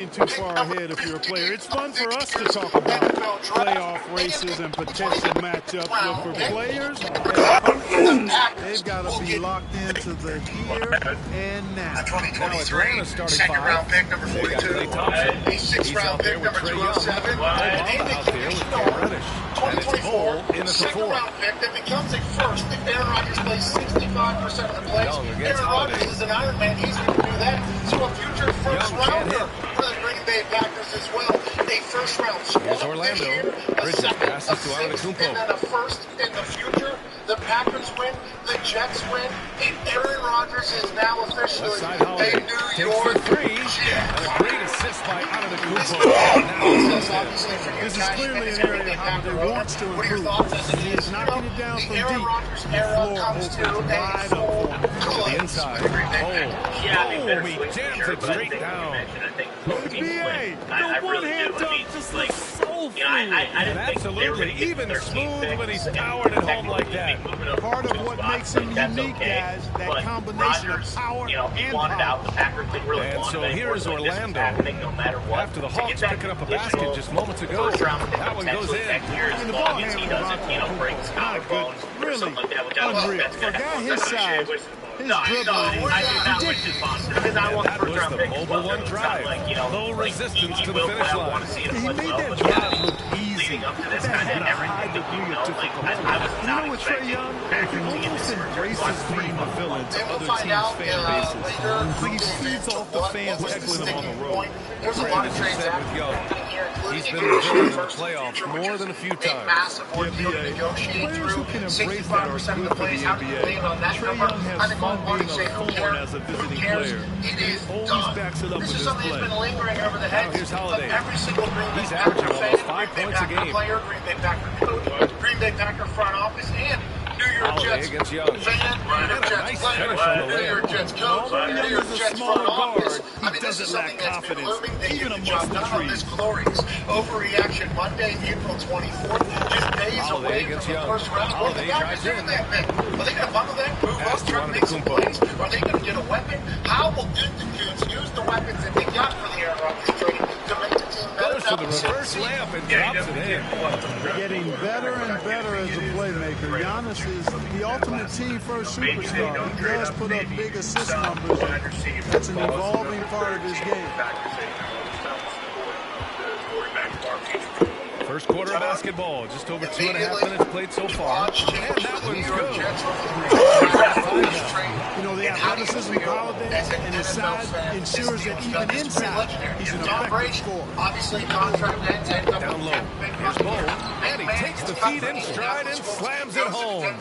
Too far ahead if you're a player. It's fun for us to talk about playoff races and potential matchups, but for players and coaches, they've got to be locked into the here and now. A 2023 second-round pick, number 42. A sixth-round pick, number 207. And a 2024 second-round pick that becomes a first if Aaron Rodgers plays 65% of the plays. Aaron Rodgers is an Iron Man. He's going to do that. So a future first-rounder for the Green Bay Packers as well. A first-round swap this year, a second, a sixth, and then a first in the future. The Packers win, the Jets win, and Aaron Rodgers is now officially a New York Jet. And a great assist by Antetokounmpo. This is clearly an area Holiday wants to improve. He is knocking it down from Aaron deep. Rodgers era comes to a full close. The inside. Oh, he jams it straight down. NBA, the one-hand dunk just looks so fluid. And absolutely even smooth when he's powering it home like that. Part of what makes him unique, guys, that combination of power and power. And so here's Orlando. After the Hawks picking up a basket just moments ago, that one goes in. And the ball handle break his collarbone, really unreal. For a guy his size, his dribbling is ridiculous. That was the mobile one drive. No resistance to the finish line. He made that drive look easy. That had a high degree of difficulty. You know what, Trae Young? He almost embraces being a villain to other teams' fan bases. He feeds off the fans heckling him on the road. There's a lot of transactions. He's been a villain in the playoffs more than a few times. Massive work to negotiate through 65% of the plays. How do you land on that number? I think all parties say, who cares? Who cares? It is done. This is something that's been lingering over the heads of every single Green Bay Packer fan, Green Bay Packer player, Green Bay Packer coach, Green Bay Packer front office, and New York Jets fan, New York Jets player, New York Jets coach, New York Jets front office. I mean, this is something that's been looming. They get the job done on this glorious overreaction Monday, April 24th, just days away from the first round. What are the Packers doing that thing? Are they going to bundle that, move up, try to make some plays? Are they going to get a weapon? How will Gutekunst use the weapons that they got for the Aaron Rodgers trade to make the team better? Goes to the reverse layup and drops it in. Getting better and better as a playmaker. Giannis is the ultimate team-first superstar. He does put up big assist numbers. That's an evolving part of his game. First quarter of basketball, just over 2.5 minutes played so far. And that one's good. You know, the athleticism of Holiday and his size ensures that even inside, he's an effective scorer. Obviously, contract ends down low. Here's Bo. And he takes the feet in stride and slams it home.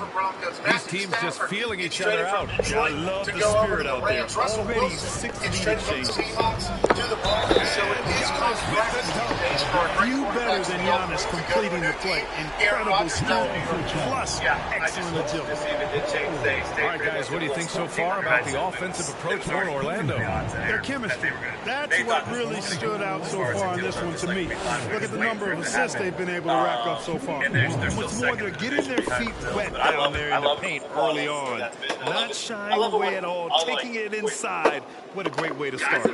These teams just feeling each other out. I love the spirit out there. Already 6 lead changes. You better than Giannis completing the play. Incredible skill plus excellent agility. All right, guys, what do you think so far about the offensive approach for Orlando? Their chemistry. That's what really stood out so far in this one to me. Look at the number of assists they've been able to rack up so far. What's more, they're getting their feet wet down there in the paint early on. Not shying away at all, taking it inside. What a great way to start.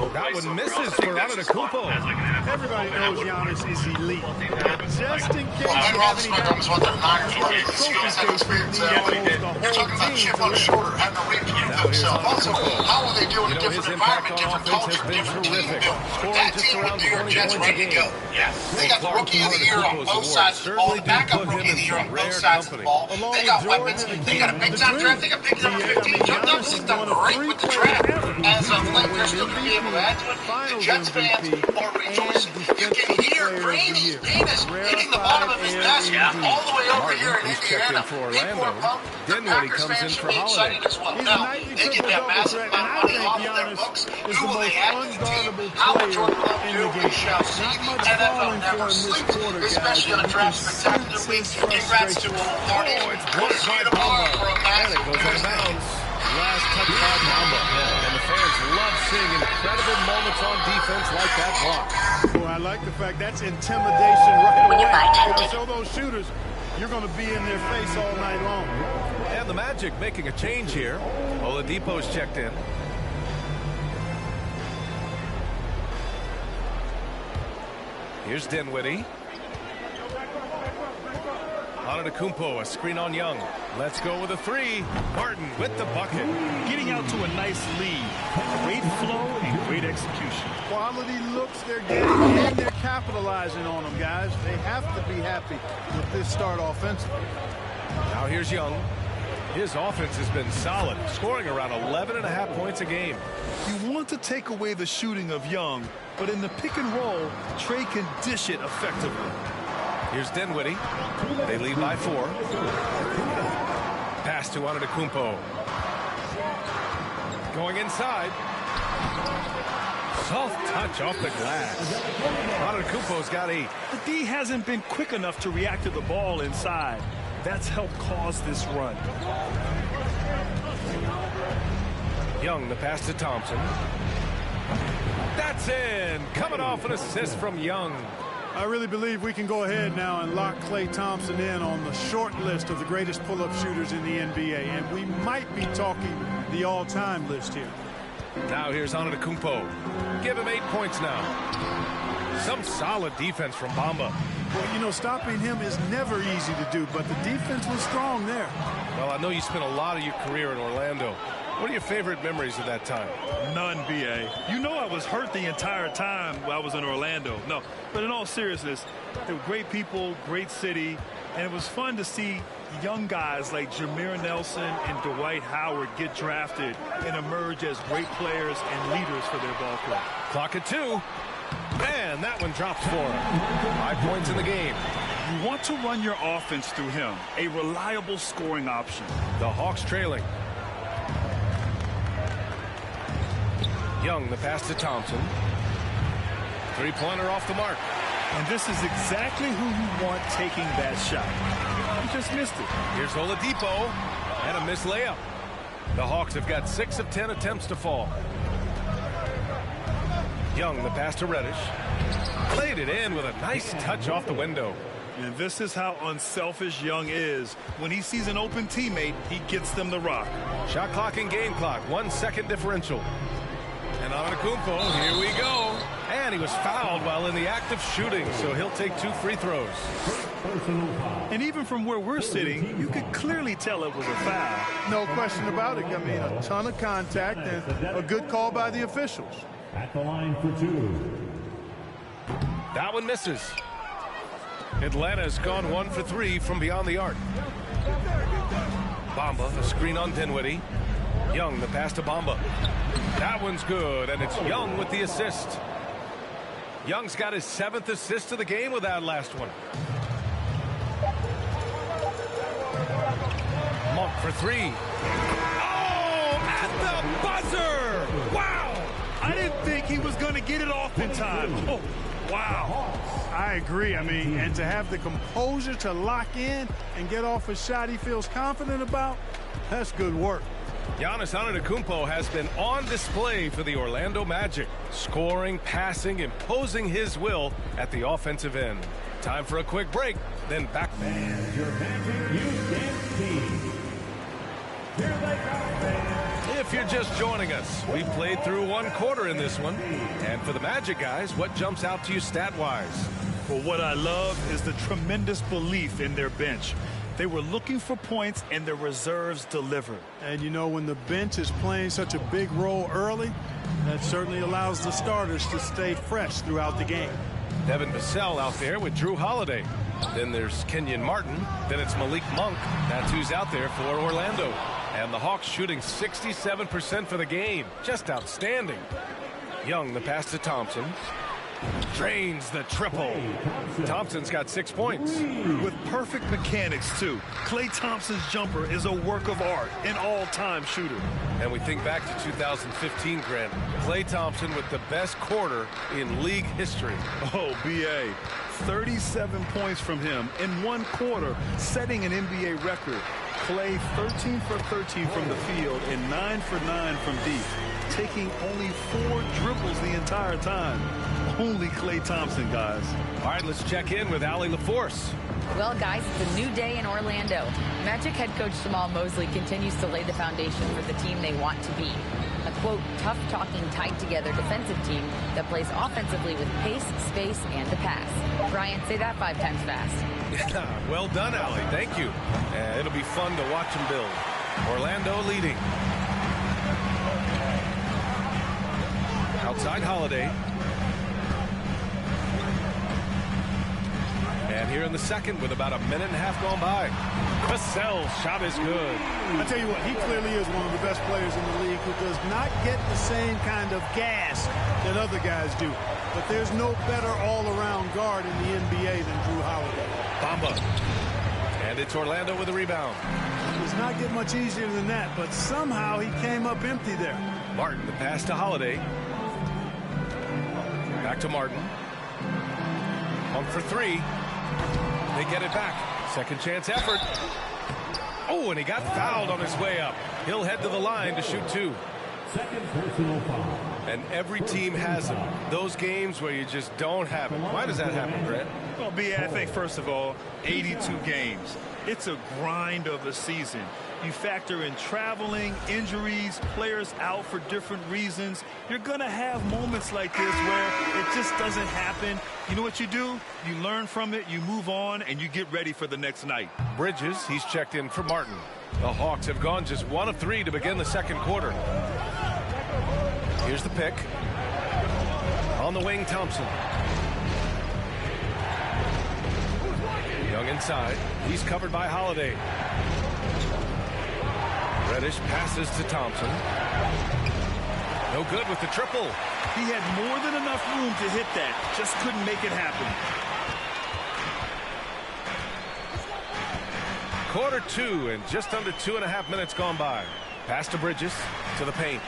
That one misses for Antetokounmpo. Everybody knows Giannis is elite. Just in case Ben Roethlisberger was what the Niners were. The skills and experience they already did. You're talking about chip on the shoulder, having to reproduce themselves. Also, how will they do in a different environment, different culture, different team build? That team with New York Jets ready to go. They got the Rookie of the Year on both sides of the ball, the backup Rookie of the Year on both sides of the ball. They got weapons. They got a big-time draft. They got pick number 15 jumped up. He's done great with the draft. As of late, they're still going to be able to add to it. The Jets fans are rejoicing. You can hear Brady's penis hitting the bottom of his desk all the way over here in Indiana. People are pumped. The Packers fans should be excited as well. Now, they get that massive amount of money off of their books. Who will they add to the team? How will Jordan Love do? We shall see. NFL never sleeps, especially on Draft Spectacular Week. Congrats to all parties. We'll see you tomorrow for a massive Thursday. Last touch by Mamba. And the fans love seeing incredible moments on defense like that block. Well, I like the fact that's intimidation right away. You gotta show those shooters you're going to be in their face all night long. And the Magic making a change here. Oladipo's checked in. Here's Dinwiddie. Antetokounmpo, a screen on Young. Let's go with a three. Martin with the bucket. Getting out to a nice lead. Great flow and great execution. Quality looks they're getting, and they're capitalizing on them, guys. They have to be happy with this start offensively. Now here's Young. His offense has been solid, scoring around 11.5 points a game. You want to take away the shooting of Young, but in the pick and roll, Trey can dish it effectively. Here's Dinwiddie. They lead by 4. Pass to Antetokounmpo. Going inside. Soft touch off the glass. Antetokounmpo's got 8. The D hasn't been quick enough to react to the ball inside. That's helped cause this run. Young, the pass to Thompson. That's in. Coming off an assist from Young. I really believe we can go ahead now and lock Klay Thompson in on the short list of the greatest pull-up shooters in the NBA, and we might be talking the all-time list here. Now here's Antetokounmpo. Give him 8 points now. Some solid defense from Bamba. Well, you know, stopping him is never easy to do, but the defense was strong there. Well, I know you spent a lot of your career in Orlando. What are your favorite memories of that time? None, B.A. You know I was hurt the entire time while I was in Orlando. No, but in all seriousness, they were great people, great city, and it was fun to see young guys like Jameer Nelson and Dwight Howard get drafted and emerge as great players and leaders for their ball club. Clock at 2. And that one drops for him. 5 points in the game. You want to run your offense through him, a reliable scoring option. The Hawks trailing. Young, the pass to Thompson. Three-pointer off the mark. And this is exactly who you want taking that shot. He just missed it. Here's Oladipo. And a missed layup. The Hawks have got 6 of 10 attempts to fall. Young, the pass to Reddish. Played it in with a nice touch off the window. And this is how unselfish Young is. When he sees an open teammate, he gets them the rock. Shot clock and game clock. 1 second differential. And Antetokounmpo, here we go. And he was fouled while in the act of shooting, so he'll take 2 free throws. And even from where we're sitting, you could clearly tell it was a foul. No question about it. I mean, a ton of contact and a good call by the officials. At the line for 2. That one misses. Atlanta's gone 1 for 3 from beyond the arc. Bamba, a screen on Dinwiddie. Young, the pass to Bamba. That one's good, and it's Young with the assist. Young's got his 7th assist of the game with that last one. Monk for 3. Oh, at the buzzer! Wow! I didn't think he was going to get it off in time. Oh, wow. I agree. I mean, and to have the composure to lock in and get off a shot he feels confident about, that's good work. Giannis Antetokounmpo has been on display for the Orlando Magic, scoring, passing, imposing his will at the offensive end. Time for a quick break, then back. And your Magic Youth Dance Team. Here they come. If you're just joining us, we played through 1 quarter in this one. And for the Magic guys, what jumps out to you stat-wise? Well, what I love is the tremendous belief in their bench. They were looking for points, and their reserves delivered. And, you know, when the bench is playing such a big role early, that certainly allows the starters to stay fresh throughout the game. Devin Vassell out there with Drew Holiday. Then there's Kenyon Martin. Then it's Malik Monk. That's who's out there for Orlando. And the Hawks shooting 67% for the game. Just outstanding. Young, the pass to Thompson. Drains the triple. Thompson's got 6 points. With perfect mechanics, too. Klay Thompson's jumper is a work of art, an all-time shooter. And we think back to 2015, Grant. Klay Thompson with the best quarter in league history. Oh, B.A. 37 points from him in 1 quarter, setting an NBA record. Klay 13 for 13 from the field and 9 for 9 from deep, taking only 4 dribbles the entire time. Only Klay Thompson, guys. All right, let's check in with Allie LaForce. Well, guys, it's a new day in Orlando. Magic head coach Jamal Mosley continues to lay the foundation for the team they want to be. A, quote, tough-talking, tied-together defensive team that plays offensively with pace, space, and the pass. Brian, say that 5 times fast. Yeah, well done, Allie. Thank you. It'll be fun to watch them build. Orlando leading. Outside Holiday. And here in the second with about a minute and a half gone by. Vassell's shot is good. I tell you what, he clearly is one of the best players in the league who does not get the same kind of gas that other guys do. But there's no better all-around guard in the NBA than Drew Holiday. Bamba. And it's Orlando with a rebound. It does not get much easier than that, but somehow he came up empty there. Martin, the pass to Holiday. Back to Martin. Pump for 3. They get it back. Second chance effort. Oh, and he got fouled on his way up. He'll head to the line to shoot 2. Second personal foul. And every team has them. Those games where you just don't have it. Why does that happen, Brett? Well, B, I think, first of all, 82 games. It's a grind of a season. You factor in traveling, injuries, players out for different reasons. You're going to have moments like this where it just doesn't happen. You know what you do? You learn from it, you move on, and you get ready for the next night. Bridges, he's checked in for Martin. The Hawks have gone just 1 of 3 to begin the second quarter. Here's the pick. On the wing, Thompson. Young inside. He's covered by Holiday. Reddish passes to Thompson. No good with the triple. He had more than enough room to hit that. Just couldn't make it happen. Quarter 2 and just under 2.5 minutes gone by. Pass to Bridges to the paint.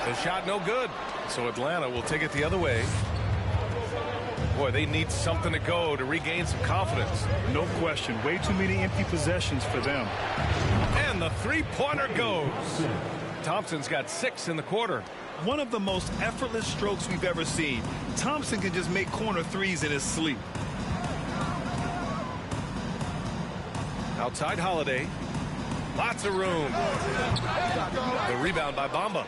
The shot no good. So Atlanta will take it the other way. Boy, they need something to go to regain some confidence. No question. Way too many empty possessions for them. And the three-pointer goes. Thompson's got 6 in the quarter. One of the most effortless strokes we've ever seen. Thompson can just make corner threes in his sleep. Outside Holiday. Lots of room. The rebound by Bamba.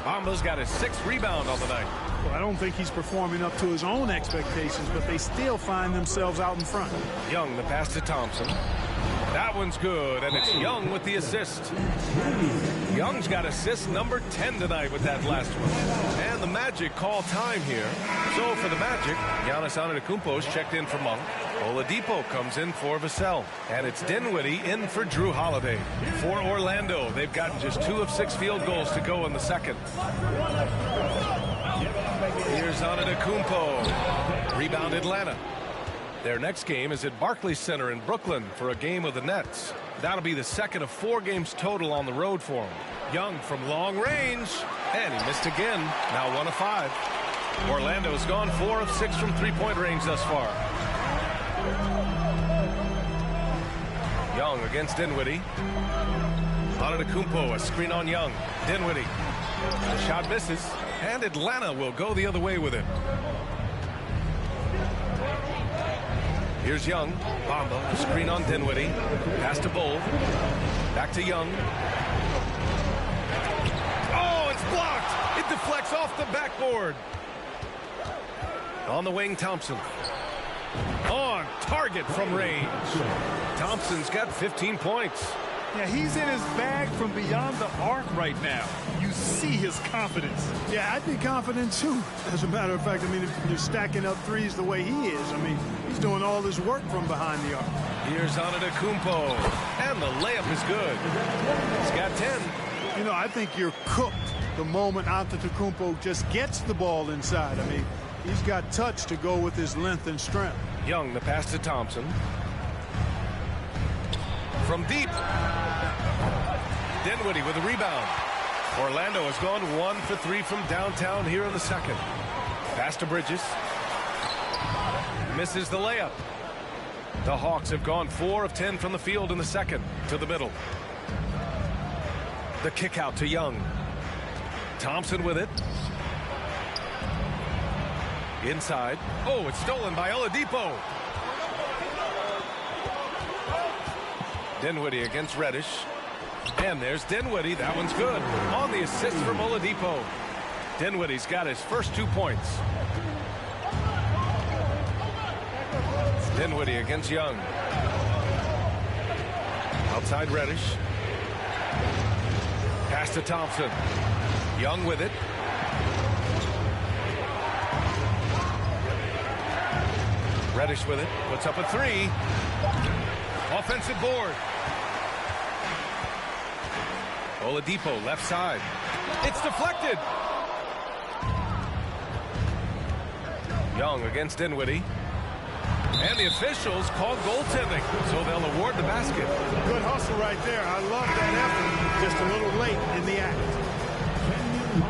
Bamba's got his 6th rebound on the night. Well, I don't think he's performing up to his own expectations, but they still find themselves out in front. Young, the pass to Thompson. That one's good, and it's Young with the assist. Young's got assist number 10 tonight with that last one. And the Magic call time here. So for the Magic, Giannis Antetokounmpo's checked in for Monk. Oladipo comes in for Vassell. And it's Dinwiddie in for Drew Holiday. For Orlando, they've gotten just 2 of 6 field goals to go in the second. Here's Antetokounmpo. Rebound Atlanta. Their next game is at Barclays Center in Brooklyn for a game of the Nets. That'll be the second of 4 games total on the road for him. Young from long range, and he missed again. Now 1 of 5. Orlando's gone 4 of 6 from three-point range thus far. Young against Dinwiddie. Antetokounmpo, a screen on Young. Dinwiddie. The shot misses, and Atlanta will go the other way with it. Here's Young. Bamba, a screen on Dinwiddie. Pass to Bull. Back to Young. Oh, it's blocked. It deflects off the backboard. On the wing, Thompson. On target from range. Thompson's got 15 points. Yeah, he's in his bag from beyond the arc right now. You see his confidence. Yeah, I'd be confident too. As a matter of fact, I mean, if you're stacking up threes the way he is, I mean, he's doing all his work from behind the arc. Here's Antetokounmpo, and the layup is good. He's got 10. You know, I think you're cooked the moment Antetokounmpo just gets the ball inside. I mean, he's got touch to go with his length and strength. Young, the pass to Thompson. From deep. Dinwiddie with a rebound. Orlando has gone 1 for 3 from downtown here in the second. Pass to Bridges. Misses the layup. The Hawks have gone 4 of 10 from the field in the second. To the middle. The kick out to Young. Thompson with it. Inside. Oh, it's stolen by Oladipo. Dinwiddie against Reddish. And there's Dinwiddie. That one's good. On the assist from Oladipo. Dinwiddie's got his first 2 points. Dinwiddie against Young. Outside Reddish. Pass to Thompson. Young with it. Reddish with it. Puts up a 3. Offensive board. Oladipo left side. It's deflected. Young against Dinwiddie. And the officials call goaltending, so they'll award the basket. Good hustle right there. I love that effort. Just a little late in the act.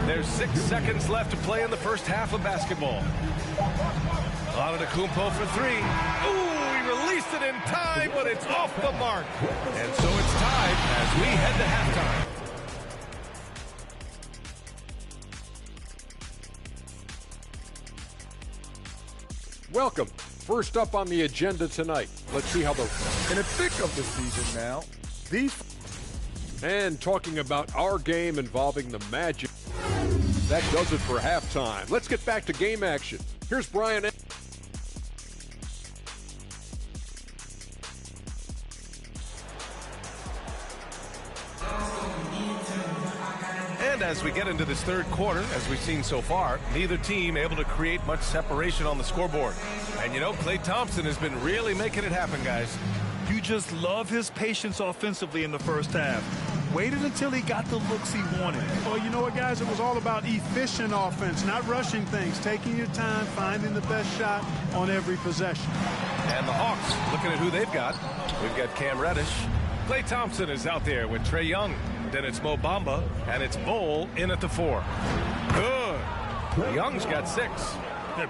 There's 6 seconds left to play in the first half of basketball. Antetokounmpo for 3. Ooh, he released it in time, but it's off the mark. And so it's tied as we head to halftime. Welcome. First up on the agenda tonight. Let's see how the... In the thick of the season now, And talking about our game involving the Magic. That does it for halftime. Let's get back to game action. Here's Brian. And as we get into this third quarter, as we've seen so far, neither team able to create much separation on the scoreboard. And you know, Klay Thompson has been really making it happen, guys. You just love his patience offensively in the first half. Waited until he got the looks he wanted. Well, you know what, guys? It was all about efficient offense, not rushing things, taking your time, finding the best shot on every possession. And the Hawks, looking at who they've got. We've got Cam Reddish. Klay Thompson is out there with Trae Young. Then it's Mo Bamba, and it's Bol in at the 4. Good. Young's got 6.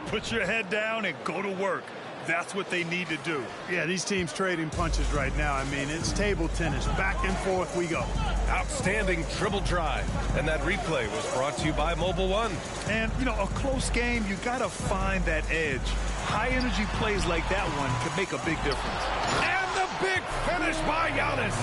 Put your head down and go to work. That's what they need to do. Yeah, these teams trading punches right now. I mean, it's table tennis. Back and forth we go. Outstanding dribble drive. And that replay was brought to you by Mobile One. And, you know, a close game, you got to find that edge. High-energy plays like that one can make a big difference. And the big finish by Giannis.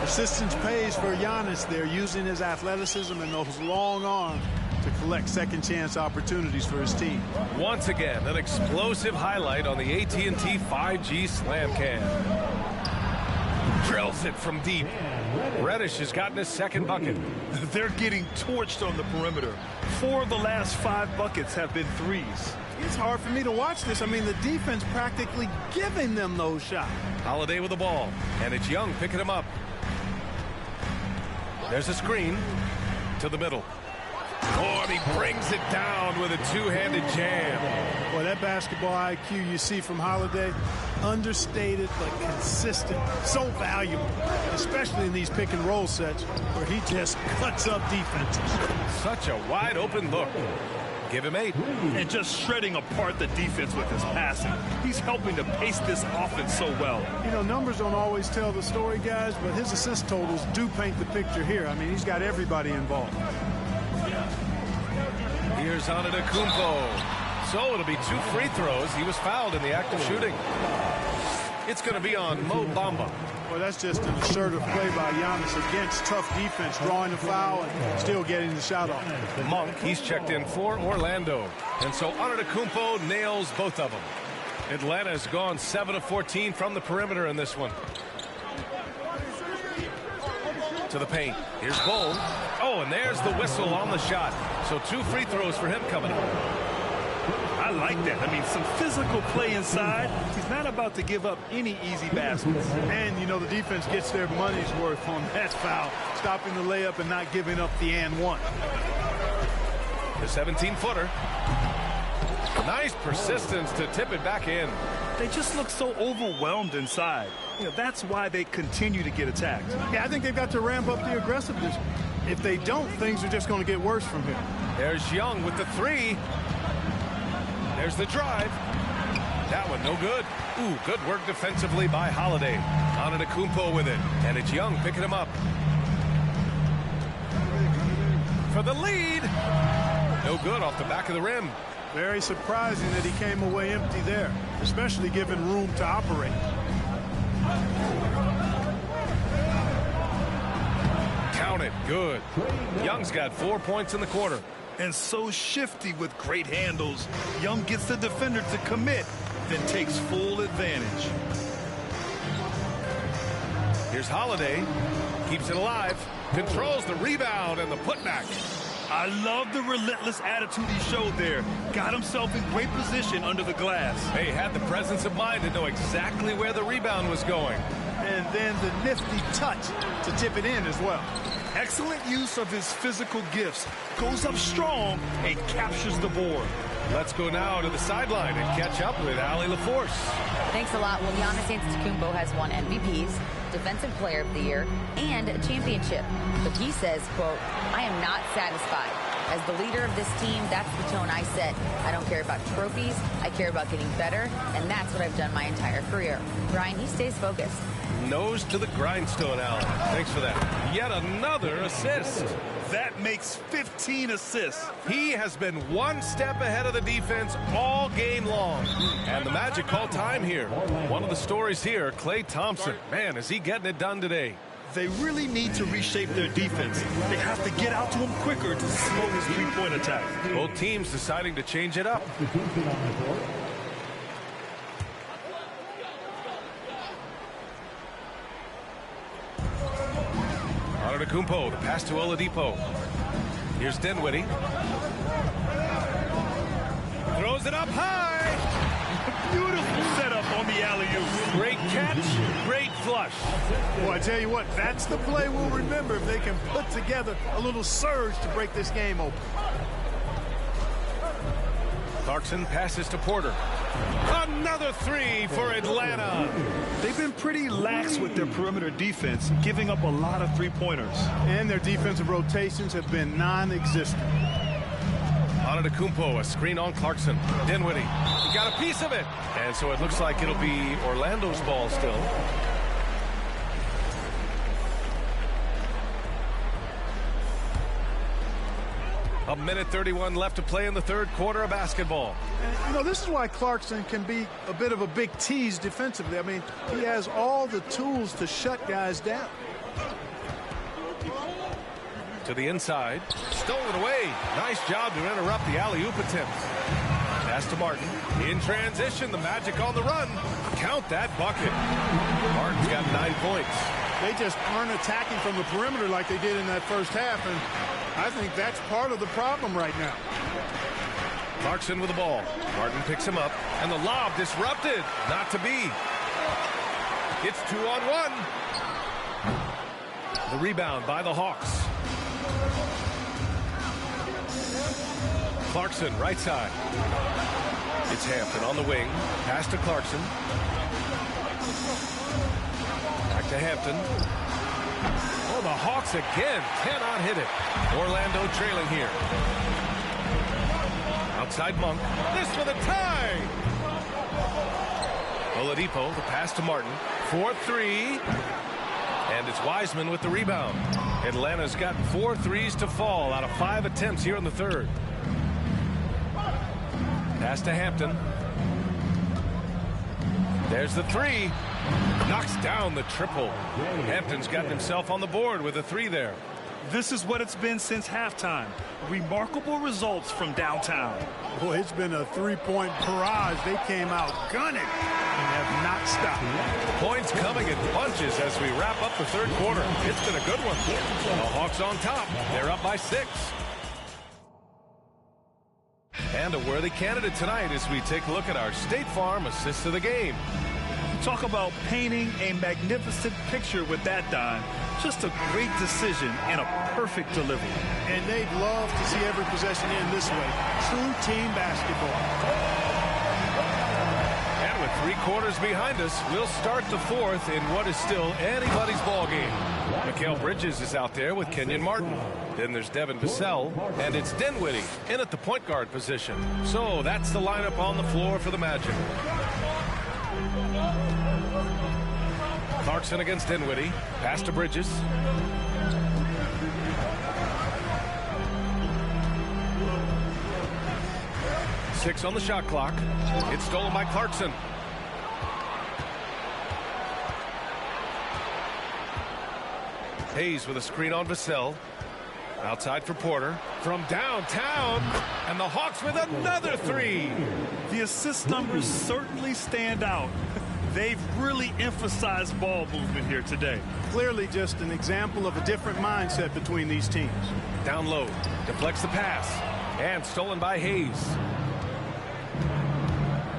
Persistence pays for Giannis there, using his athleticism and those long arms to collect second-chance opportunities for his team. Once again, an explosive highlight on the AT&T 5G Slam Cam. Drills it from deep. Reddish has gotten his second bucket. They're getting torched on the perimeter. 4 of the last 5 buckets have been threes. It's hard for me to watch this. I mean, the defense practically giving them those shots. Holiday with the ball, and it's Young picking him up. There's a screen to the middle. Oh, and he brings it down with a two-handed jam. Boy, that basketball IQ you see from Holiday, understated but consistent, so valuable, especially in these pick-and-roll sets where he just cuts up defenses. Such a wide-open look. Give him 8. And just shredding apart the defense with his passing. He's helping to pace this offense so well. You know, numbers don't always tell the story, guys, but his assist totals do paint the picture here. I mean, he's got everybody involved. Here's Antetokounmpo. So it'll be 2 free throws. He was fouled in the act of shooting. It's going to be on Mo Bamba. Well, that's just an assertive play by Giannis against tough defense, drawing the foul and still getting the shot off. Monk, he's checked in for Orlando. And so Antetokounmpo nails both of them. Atlanta's gone 7 of 14 from the perimeter in this one. To the paint. Here's Bol. Oh, and there's the whistle on the shot. So 2 free throws for him coming up. I like that. I mean, some physical play inside. He's not about to give up any easy baskets. And, you know, the defense gets their money's worth on that foul, stopping the layup and not giving up the and one. The 17-footer. Nice persistence to tip it back in. They just look so overwhelmed inside. You know, that's why they continue to get attacked. Yeah, I think they've got to ramp up the aggressiveness. If they don't, things are just going to get worse from here. There's Young with the 3. There's the drive. That one no good. Ooh, good work defensively by Holiday. Antetokounmpo with it. And it's Young picking him up. For the lead. No good off the back of the rim. Very surprising that he came away empty there, especially given room to operate. Count it. Good. Young's got 4 points in the quarter. And so shifty with great handles. Young gets the defender to commit, then takes full advantage. Here's Holiday. Keeps it alive. Controls the rebound and the putback. I love the relentless attitude he showed there. Got himself in great position under the glass. He had the presence of mind to know exactly where the rebound was going. And then the nifty touch to tip it in as well. Excellent use of his physical gifts. Goes up strong and captures the board. Let's go now to the sideline and catch up with Allie LaForce. Thanks a lot. Well, Giannis Antetokounmpo has won MVPs, Defensive Player of the Year, and a championship. But he says, quote, I am not satisfied. As the leader of this team, that's the tone I set. I don't care about trophies. I care about getting better, and that's what I've done my entire career. Brian, he stays focused. Nose to the grindstone, Allen. Thanks for that. Yet another assist. That makes 15 assists. He has been one step ahead of the defense all game long. And the Magic call time here. One of the stories here, Klay Thompson. Man, is he getting it done today. They really need to reshape their defense. They have to get out to him quicker to slow his three-point attack. Both teams deciding to change it up. Antetokounmpo, the pass to Oladipo. Here's Dinwiddie. Throws it up high. Beautiful setup on the alley-oop. Great catch, great flush. Well, I tell you what, that's the play we'll remember if they can put together a little surge to break this game open. Clarkson passes to Porter. Another three for Atlanta. They've been pretty lax with their perimeter defense, giving up a lot of three-pointers. And their defensive rotations have been non-existent. Antetokounmpo, a screen on Clarkson. Dinwiddie, he got a piece of it. And so it looks like it'll be Orlando's ball still. A minute 31 left to play in the third quarter of basketball. And, you know, this is why Clarkson can be a bit of a big tease defensively. I mean, he has all the tools to shut guys down. To the inside. Stolen away. Nice job to interrupt the alley-oop attempt. Pass to Martin. In transition, the Magic on the run. Count that bucket. Martin's got 9 points. They just aren't attacking from the perimeter like they did in that first half, and I think that's part of the problem right now. Clarkson with the ball. Martin picks him up, and the lob disrupted. Not to be. It's 2-on-1. The rebound by the Hawks. Clarkson, right side. It's Hampton on the wing. Pass to Clarkson. Back to Hampton. Oh, the Hawks again cannot hit it. Orlando trailing here. Outside Monk. This for the tie. Oladipo, the pass to Martin. 4-3. And it's Wiseman with the rebound. Atlanta's gotten 4 threes to fall out of 5 attempts here in the third. Pass to Hampton. There's the three. Knocks down the triple. Hampton's gotten himself on the board with a 3 there. This is what it's been since halftime. Remarkable results from downtown. Boy, it's been a three-point barrage. They came out gunning and have not stopped. Points coming in bunches as we wrap up the third quarter. It's been a good one. The Hawks on top. They're up by 6. And a worthy candidate tonight as we take a look at our State Farm assist of the game. Talk about painting a magnificent picture with that, Don. Just a great decision and a perfect delivery. And they'd love to see every possession end this way. True team basketball. And with 3 quarters behind us, we'll start the fourth in what is still anybody's ball game. Mikal Bridges is out there with Kenyon Martin. Then there's Devin Vassell, and it's Dinwiddie in at the point guard position. So that's the lineup on the floor for the Magic. Clarkson against Dinwiddie. Pass to Bridges. Six on the shot clock. It's stolen by Clarkson. Hayes with a screen on Vassell. Outside for Porter. From downtown. And the Hawks with another three. The assist numbers certainly stand out. They've really emphasized ball movement here today. Clearly just an example of a different mindset between these teams. Down low. Deflects the pass. And stolen by Hayes.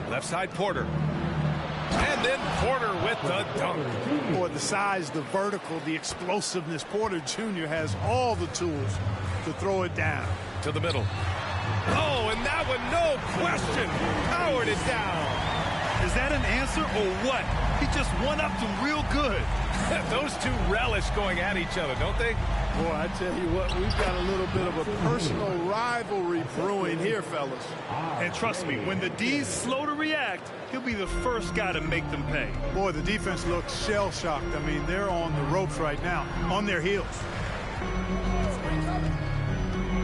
Left side Porter. And then Porter with the dunk. Boy, the size, the vertical, the explosiveness. Porter Jr. has all the tools to throw it down. To the middle. Oh, and that one, no question, powered it down. Is that an answer or what? He just one-upped him real good. Those two relish going at each other, don't they? Boy, I tell you what, we've got a little bit of a personal rivalry brewing here, fellas. And trust me, when the D's slow to react, he'll be the first guy to make them pay. Boy, the defense looks shell-shocked. I mean, they're on the ropes right now, on their heels.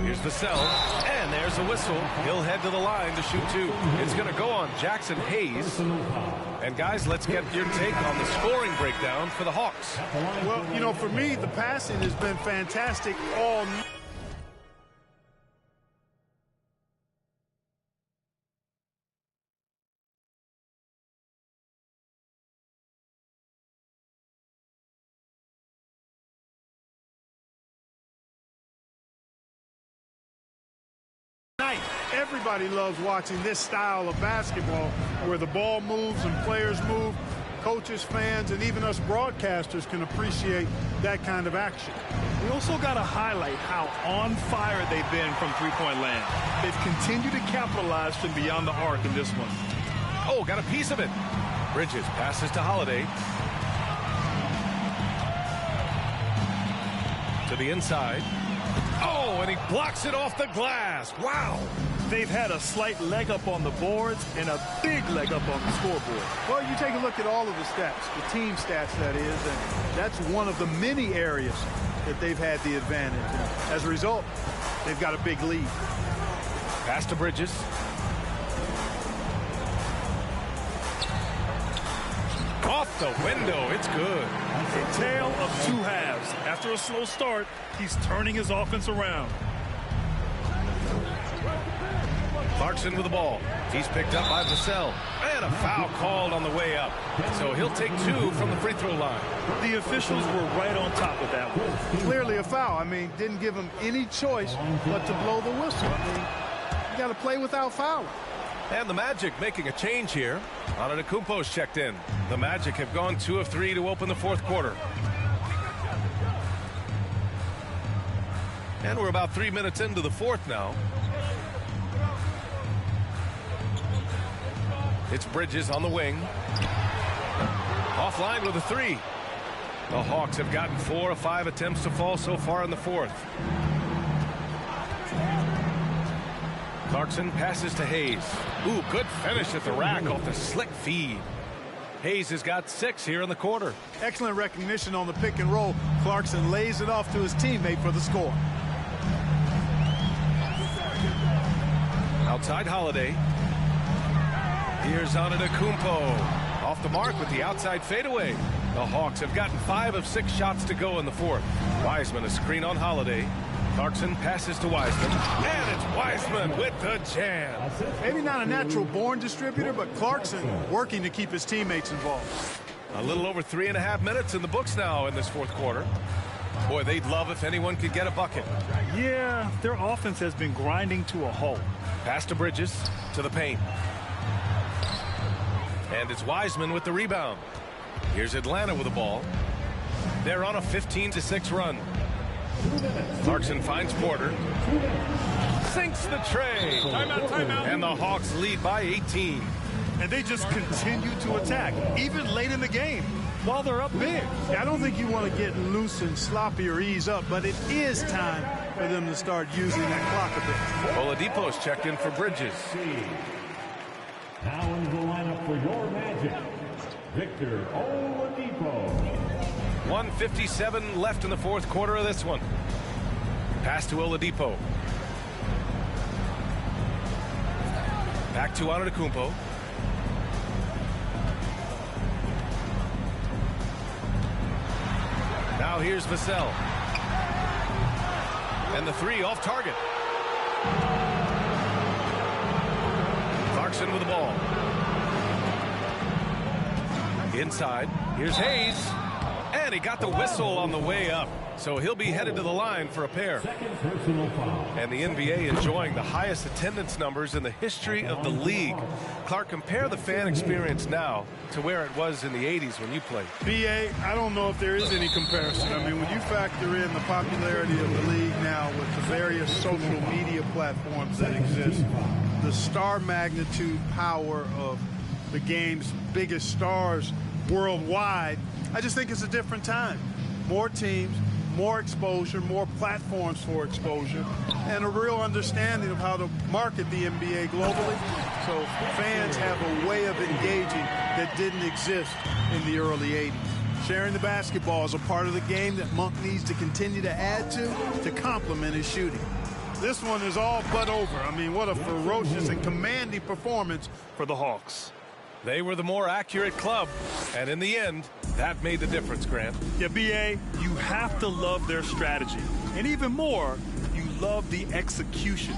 Here's Vassell, and there's a whistle. He'll head to the line to shoot two. It's going to go on Jackson Hayes. And guys, let's get your take on the scoring breakdown for the Hawks. Well, you know, for me, the passing has been fantastic all night. Everybody loves watching this style of basketball where the ball moves and players move. Coaches, fans, and even us broadcasters can appreciate that kind of action. We also got to highlight how on fire they've been from three-point land. They've continued to capitalize from beyond the arc in this one. Oh, got a piece of it. Bridges passes to Holiday. To the inside. Oh, and he blocks it off the glass. Wow. They've had a slight leg up on the boards and a big leg up on the scoreboard. Well, you take a look at all of the stats, the team stats, that is, and that's one of the many areas that they've had the advantage. And as a result, they've got a big lead. Pass to Bridges. Off the window. It's good. A tale of two halves. After a slow start, he's turning his offense around. Clarkson with the ball. He's picked up by Vassell. And a foul called on the way up. So he'll take two from the free throw line. The officials were right on top of that one. Clearly a foul. I mean, didn't give him any choice but to blow the whistle. I mean, you got to play without fouling. And the Magic making a change here. Antetokounmpo's checked in. The Magic have gone 2 of 3 to open the fourth quarter. And we're about 3 minutes into the fourth now. It's Bridges on the wing. Offline with a three. The Hawks have gotten 4 of 5 attempts to fall so far in the fourth. Clarkson passes to Hayes. Ooh, good finish at the rack off the slick feed. Hayes has got 6 here in the quarter. Excellent recognition on the pick and roll. Clarkson lays it off to his teammate for the score. Outside Holiday. Here's Antetokounmpo. Off the mark with the outside fadeaway. The Hawks have gotten 5 of 6 shots to go in the fourth. Wiseman a screen on Holiday. Clarkson passes to Wiseman. And it's Wiseman with the jam. Maybe not a natural born distributor, but Clarkson working to keep his teammates involved. A little over 3.5 minutes in the books now in this fourth quarter. Boy, they'd love if anyone could get a bucket. Yeah, their offense has been grinding to a halt. Pass to Bridges to the paint. And it's Wiseman with the rebound. Here's Atlanta with the ball. They're on a 15-6 run. Clarkson finds Porter. Sinks the tray. Timeout, timeout. And the Hawks lead by 18. And they just continue to attack, even late in the game, while they're up big. I don't think you want to get loose and sloppy or ease up, but it is time for them to start using that clock a bit. Oladipo's checked in for Bridges. Now into the lineup for your Magic, Victor Oladipo. 1:57 left in the fourth quarter of this one. Pass to Oladipo. Back to Antetokounmpo. Now here's Vassell. And the three off target. Clarkson with the ball. Inside. Here's Hayes. And he got the whistle on the way up. So he'll be headed to the line for a pair. And the NBA enjoying the highest attendance numbers in the history of the league. Clark, compare the fan experience now to where it was in the 80s when you played. BA, I don't know if there is any comparison. I mean, when you factor in the popularity of the league now with the various social media platforms that exist, the star magnitude power of the game's biggest stars worldwide, I just think it's a different time. More teams, more exposure, more platforms for exposure, and a real understanding of how to market the NBA globally. So fans have a way of engaging that didn't exist in the early 80s. Sharing the basketball is a part of the game that Monk needs to continue to add to complement his shooting. This one is all but over. I mean, what a ferocious and commanding performance for the Hawks. They were the more accurate club, and in the end, that made the difference, Grant. Yeah, BA, you have to love their strategy. And even more, you love the execution.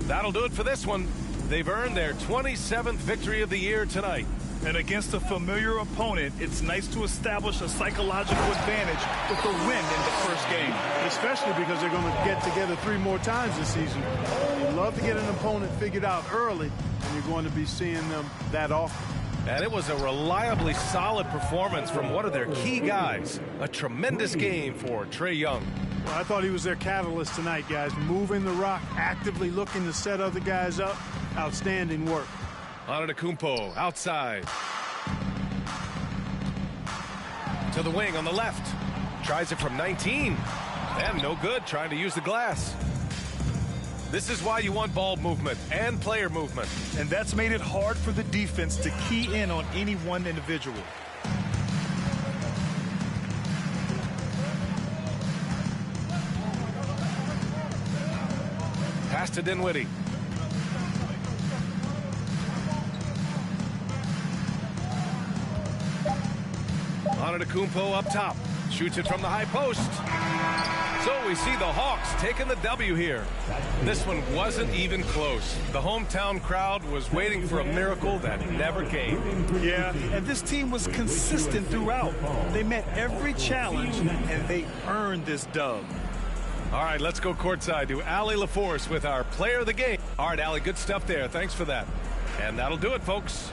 That'll do it for this one. They've earned their 27th victory of the year tonight. And against a familiar opponent, it's nice to establish a psychological advantage with the win in the first game. Especially because they're going to get together 3 more times this season. You love to get an opponent figured out early, and you're going to be seeing them that often. And it was a reliably solid performance from one of their key guys. A tremendous game for Trae Young. Well, I thought he was their catalyst tonight, guys. Moving the rock, actively looking to set other guys up. Outstanding work. Antetokounmpo outside. To the wing on the left. Tries it from 19. And no good, trying to use the glass. This is why you want ball movement and player movement. And that's made it hard for the defense to key in on any one individual. Pass to Dinwiddie. Antetokounmpo up top. Shoots it from the high post. So we see the Hawks taking the W here. This one wasn't even close. The hometown crowd was waiting for a miracle that never came. Yeah, and this team was consistent throughout. They met every challenge, and they earned this dub. All right, let's go courtside to Allie LaForce with our player of the game. All right, Allie, good stuff there. Thanks for that. And that'll do it, folks.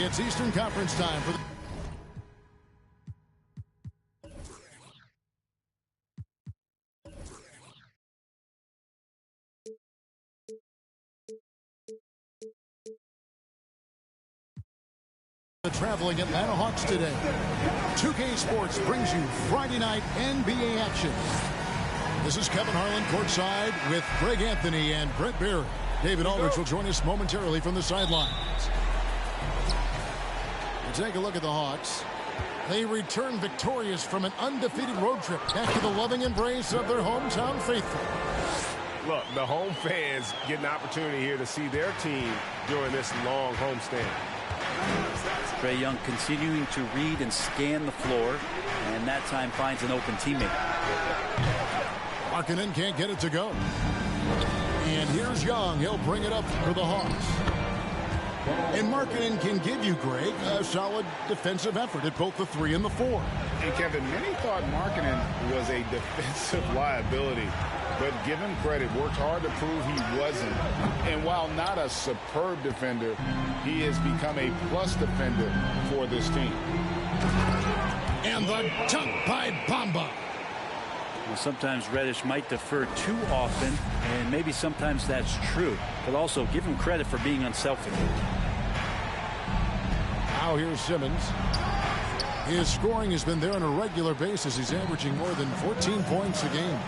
It's Eastern Conference time for the traveling Atlanta Hawks today. 2K Sports brings you Friday night NBA action. This is Kevin Harlan courtside with Greg Anthony and Brett Barry. David Aldridge will join us momentarily from the sidelines. We'll take a look at the Hawks. They return victorious from an undefeated road trip back to the loving embrace of their hometown faithful. Look, the home fans get an opportunity here to see their team during this long homestand. Trae Young continuing to read and scan the floor, and that time finds an open teammate. Markkanen can't get it to go. And here's Young. He'll bring it up for the Hawks. And Markkanen can give you, Greg, a solid defensive effort at both the 3 and the 4. And Kevin, many thought Markkanen was a defensive liability, but give him credit, worked hard to prove he wasn't. And while not a superb defender, he has become a plus defender for this team. And the dunk by Bamba. Well, sometimes Reddish might defer too often, and maybe sometimes that's true. But also give him credit for being unselfish. Now here's Simmons. His scoring has been there on a regular basis. He's averaging more than 14 points a game.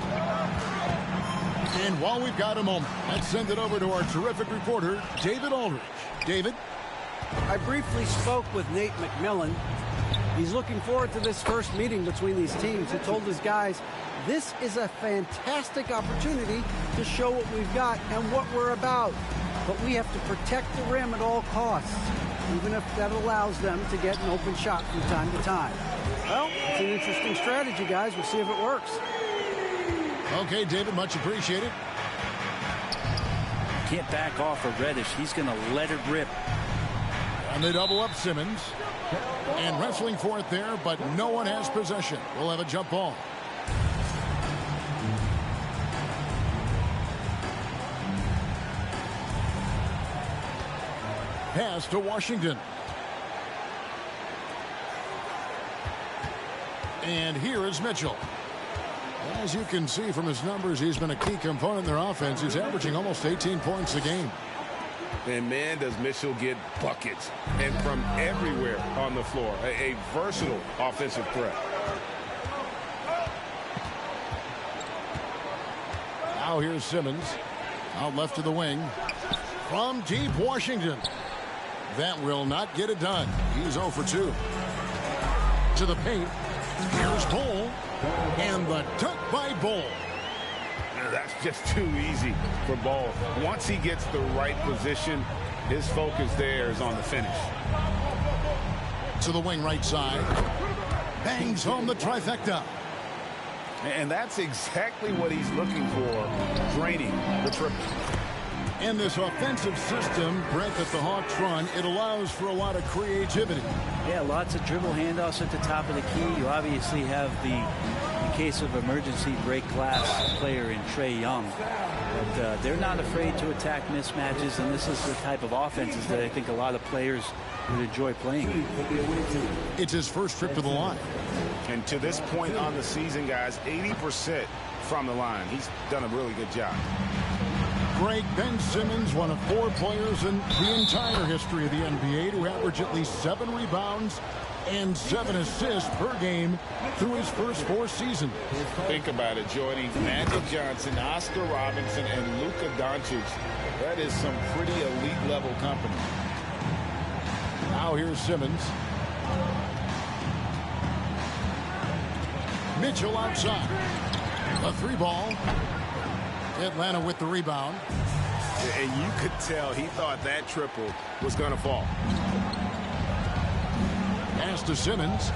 And while we've got a moment, let's send it over to our terrific reporter, David Aldridge. David? I briefly spoke with Nate McMillan. He's looking forward to this first meeting between these teams. He told his guys, this is a fantastic opportunity to show what we've got and what we're about. But we have to protect the rim at all costs, even if that allows them to get an open shot from time to time. Well, it's an interesting strategy, guys. We'll see if it works. Okay, David, much appreciated. Can't back off of Reddish. He's going to let it rip. And they double up Simmons. And wrestling for it there, but no one has possession. We'll have a jump ball. Pass to Washington. And here is Mitchell. As you can see from his numbers, he's been a key component in their offense. He's averaging almost 18 points a game. And man, does Mitchell get buckets, and from everywhere on the floor. A versatile offensive threat. Now here's Simmons. Out left to the wing. From deep, Washington. That will not get it done. He's 0 for 2. To the paint. Here's Bol. And the dunk by Bol. That's just too easy for Bol. Once he gets the right position, his focus there is on the finish. To the wing right side. Bangs home the trifecta. And that's exactly what he's looking for, draining the triple. In this offensive system, Brent, that the Hawks run, it allows for a lot of creativity. Yeah, lots of dribble handoffs at the top of the key. You obviously have the case of emergency break glass player in Trae Young. But they're not afraid to attack mismatches, and this is the type of offenses that I think a lot of players would enjoy playing. It's his first trip to the line. And to this point on the season, guys, 80% from the line. He's done a really good job. Greg, Ben Simmons, one of 4 players in the entire history of the NBA to average at least 7 rebounds and 7 assists per game through his first 4 seasons. Think about it, joining Magic Johnson, Oscar Robinson, and Luka Doncic. That is some pretty elite level company. Now here's Simmons. Mitchell outside. A 3 ball. Atlanta with the rebound. And you could tell he thought that triple was going to fall. Pass to Simmons.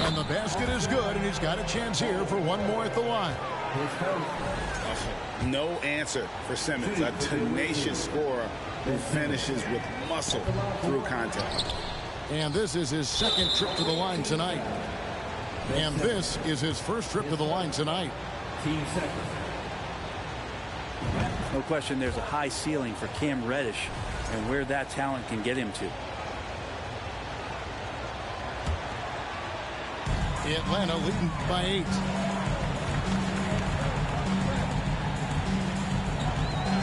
And the basket is good, and he's got a chance here for one more at the line. No answer for Simmons, a tenacious scorer who finishes with muscle through contact. And this is his second trip to the line tonight. And this is his first trip to the line tonight. No question there's a high ceiling for Cam Reddish. and where that talent can get him to. Atlanta leading by 8.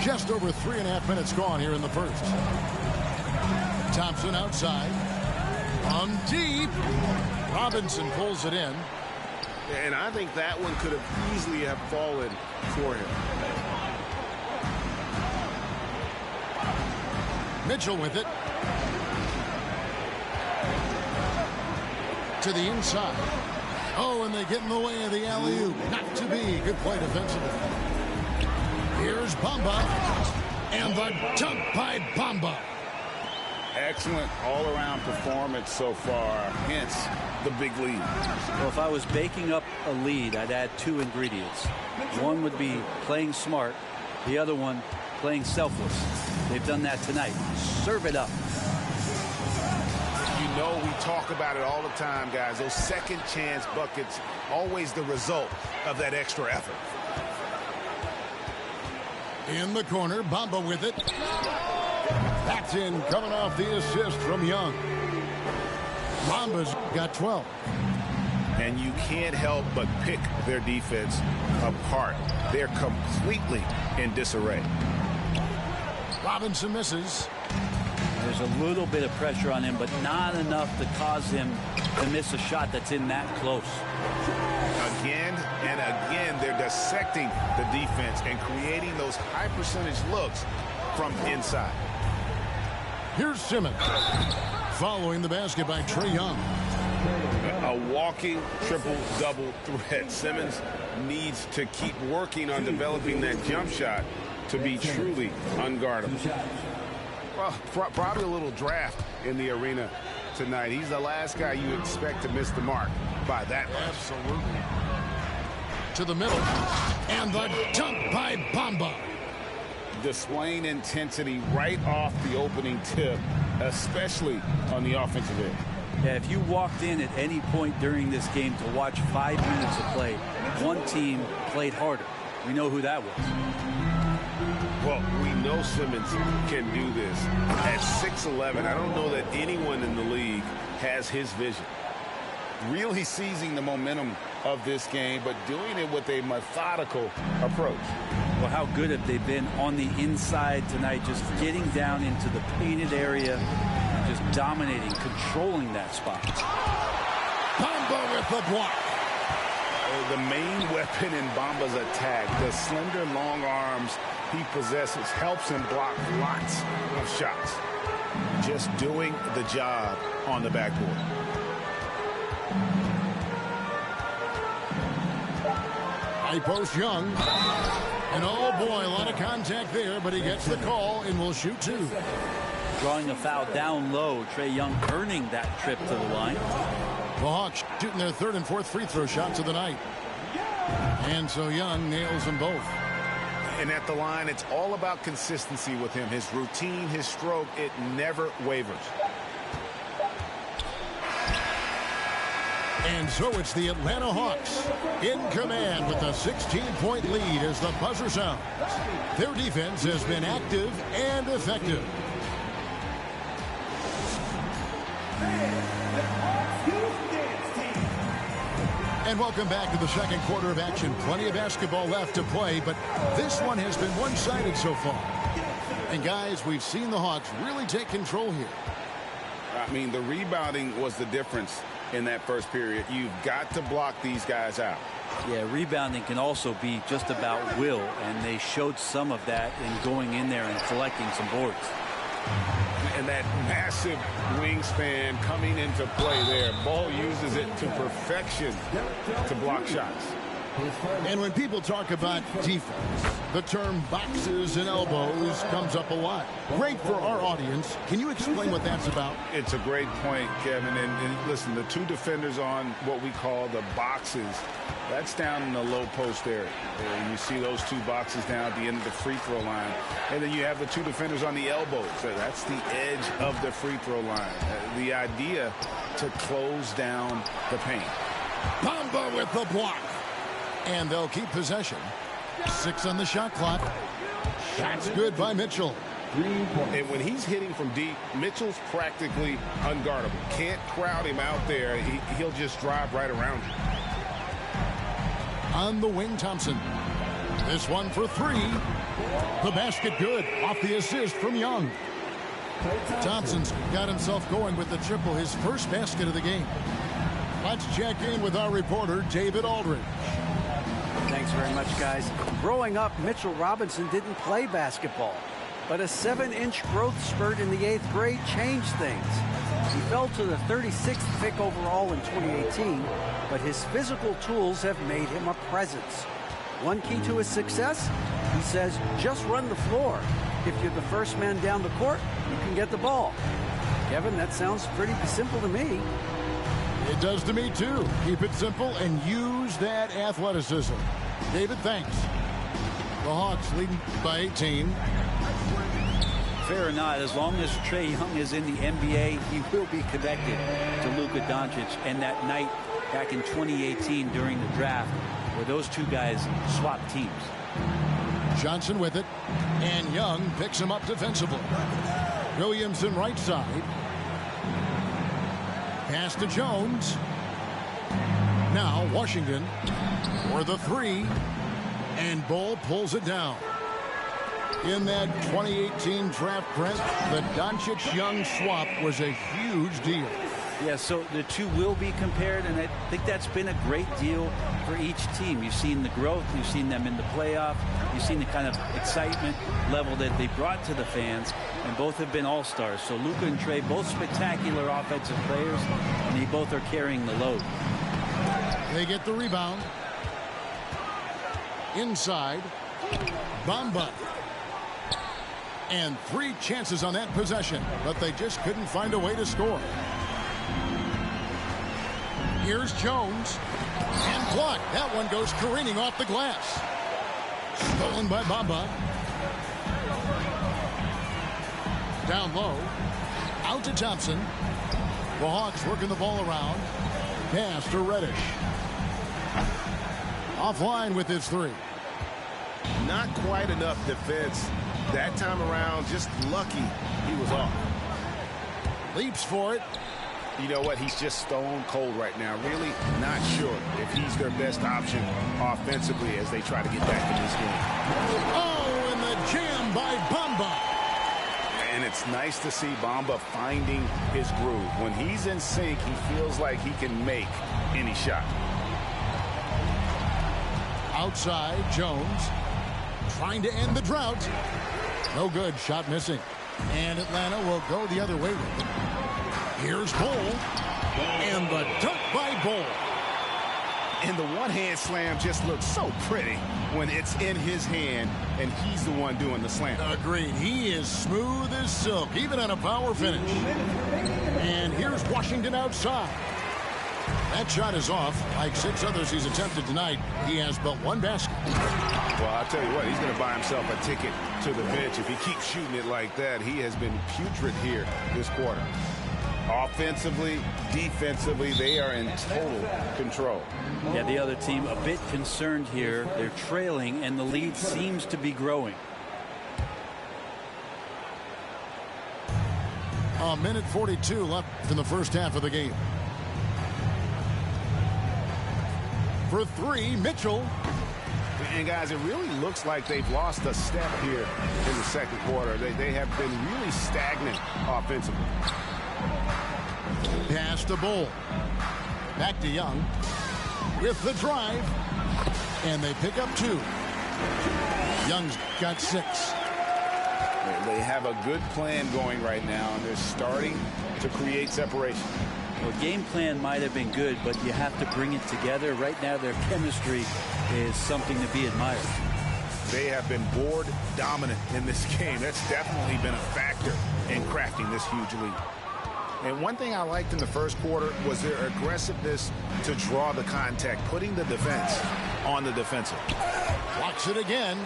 Just over 3.5 minutes gone here in the first. Thompson outside. On deep. Robinson pulls it in. And I think that one could have easily have fallen for him. Mitchell with it. To the inside. Oh, and they get in the way of the alley-oop. Not to be. Good play defensively. Here's Bamba. And the dunk by Bamba. Excellent all-around performance so far, hence the big lead. Well, if I was baking up a lead, I'd add 2 ingredients. One would be playing smart. The other one, playing selfless. They've done that tonight. Serve it up. You know, we talk about it all the time, guys. Those second chance buckets, always the result of that extra effort. In the corner, Bamba with it. That's in, coming off the assist from Young. Bamba's got 12. And you can't help but pick their defense apart. They're completely in disarray. Robinson misses. There's a little bit of pressure on him, but not enough to cause him to miss a shot that's in that close. Again and again, they're dissecting the defense and creating those high percentage looks from inside. Here's Simmons. Following the basket by Trae Young. A walking triple-double threat. Simmons needs to keep working on developing that jump shot to be truly unguardable. Well, probably a little draft in the arena tonight. He's the last guy you expect to miss the mark by that much. Absolutely. To the middle. And the dunk by Bamba. Displaying intensity right off the opening tip, especially on the offensive end. Yeah, if you walked in at any point during this game to watch 5 minutes of play, one team played harder. We know who that was. Well, we know Simmons can do this. At 6'11", I don't know that anyone in the league has his vision. Really seizing the momentum of this game, but doing it with a methodical approach. Well, how good have they been on the inside tonight, just getting down into the painted area, just dominating, controlling that spot. Bamba with the block. The main weapon in Bamba's attack, the slender, long arms he possesses, helps him block lots of shots. Just doing the job on the backboard. High post Young. And oh boy, a lot of contact there, but he gets the call and will shoot 2. Drawing a foul down low. Trae Young earning that trip to the line. The Hawks shooting their 3rd and 4th free throw shots of the night. And so Young nails them both. And at the line, it's all about consistency with him. His routine, his stroke, it never wavers. And so it's the Atlanta Hawks in command with a 16-point lead as the buzzer sounds. Their defense has been active and effective. And welcome back to the second quarter of action. Plenty of basketball left to play, but this one has been one-sided so far. And guys, we've seen the Hawks really take control here. I mean, the rebounding was the difference in that first period. You've got to block these guys out. Yeah, rebounding can also be just about will, and they showed some of that in going in there and collecting some boards. And that massive wingspan coming into play there. Ball uses it to perfection to block shots. And when people talk about defense, the term boxes and elbows comes up a lot. Great for our audience. Can you explain what that's about? It's a great point, Kevin. And listen, the 2 defenders on what we call the boxes, that's down in the low post area. And you see those 2 boxes down at the end of the free throw line. And then you have the 2 defenders on the elbows. So that's the edge of the free throw line. The idea to close down the paint. Bamba with the block. And they'll keep possession. 6 on the shot clock. Shot's good by Mitchell. And when he's hitting from deep, Mitchell's practically unguardable. Can't crowd him out there. He'll just drive right around you. On the wing, Thompson. This one for three. The basket good off the assist from Young. Thompson's got himself going with the triple, his first basket of the game. Let's check in with our reporter, David Aldridge. Thanks very much, guys. Growing up, Mitchell Robinson didn't play basketball, but a 7-inch growth spurt in the 8th grade changed things. He fell to the 36th pick overall in 2018, but his physical tools have made him a presence. One key to his success, he says, just run the floor. If you're the first man down the court, you can get the ball. Kevin, that sounds pretty simple to me. It does to me, too. Keep it simple and use that athleticism. David, thanks. The Hawks leading by 18. Fair or not, as long as Trae Young is in the NBA, he will be connected to Luka Doncic. And that night back in 2018 during the draft, where those two guys swapped teams. Johnson with it, and Young picks him up defensively. Williamson right side. Pass to Jones. Now Washington for the three, and Bull pulls it down. In that 2018 draft, Brent, the Doncic-Young swap was a huge deal. Yeah, so the two will be compared, and I think that's been a great deal for each team. You've seen the growth, you've seen them in the playoff, you've seen the kind of excitement level that they brought to the fans, and both have been all-stars. So Luka and Trae, both spectacular offensive players, and they both are carrying the load. They get the rebound. Inside, Bamba. And 3 chances on that possession, but they just couldn't find a way to score. Here's Jones, and blocked. That one goes careening off the glass. Stolen by Bamba. Down low, out to Thompson. The Hawks working the ball around. Pass to Reddish. Offline with his 3. Not quite enough defense that time around. Just lucky he was off. Leaps for it. You know what? He's just stone cold right now. Really not sure if he's their best option offensively as they try to get back in this game. Oh, and the jam by Bamba. And it's nice to see Bamba finding his groove. When he's in sync, he feels like he can make any shot. Outside, Jones trying to end the drought. No good. Shot missing. And Atlanta will go the other way with it. Here's Bull. And the dunk by Bull. And the one-hand slam just looks so pretty when it's in his hand and he's the one doing the slam. Agreed. He is smooth as silk, even on a power finish. And here's Washington outside. That shot is off. Like 6 others he's attempted tonight, he has but 1 basket. Well, I'll tell you what, he's going to buy himself a ticket to the bench. If he keeps shooting it like that, he has been putrid here this quarter. Offensively, defensively, they are in total control. Yeah, the other team a bit concerned here. They're trailing, and the lead seems to be growing. A minute 42 left in the first half of the game. For 3, Mitchell. And guys, it really looks like they've lost a step here in the second quarter. They have been really stagnant offensively. Pass to Bull. Back to Young. With the drive. And they pick up 2. Young's got 6. They have a good plan going right now, and they're starting to create separation. Well, game plan might have been good, but you have to bring it together. Right now, their chemistry is something to be admired. They have been board dominant in this game. That's definitely been a factor in crafting this huge lead. And one thing I liked in the first quarter was their aggressiveness to draw the contact, putting the defense on the defensive. Blocks it again.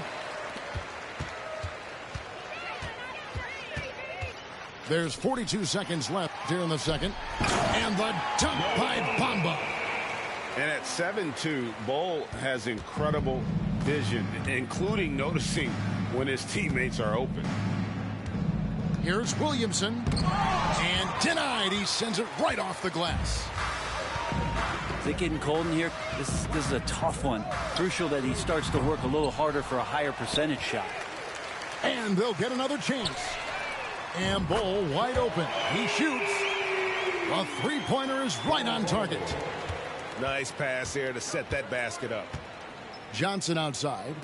There's 42 seconds left here in the second. And the dunk by Bamba. And at 7-2, Bull has incredible vision, including noticing when his teammates are open. Here's Williamson. And denied. He sends it right off the glass. Is it getting cold in here? This is a tough one. Crucial that he starts to work a little harder for a higher percentage shot. And they'll get another chance. And Bol wide open. He shoots. A three-pointer is right on target. Nice pass here to set that basket up. Johnson outside.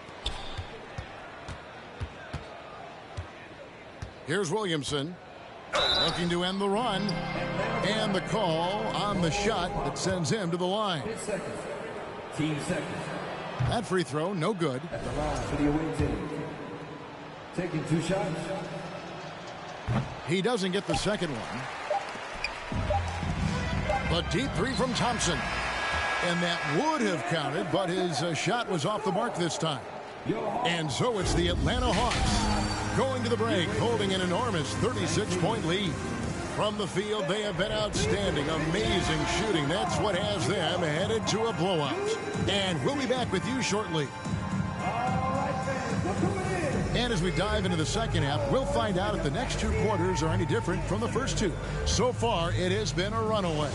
Here's Williamson. Looking to end the run. And the call on the shot that sends him to the line. Team seconds. That free throw, no good. At the line for the away team. Taking 2 shots. He doesn't get the second one. A deep three from Thompson. And that would have counted, but his shot was off the mark this time. And so it's the Atlanta Hawks going to the break, holding an enormous 36-point lead. From the field, they have been outstanding, amazing shooting. That's what has them headed to a blowout. And we'll be back with you shortly. And as we dive into the second half, we'll find out if the next 2 quarters are any different from the first 2. So far, it has been a runaway.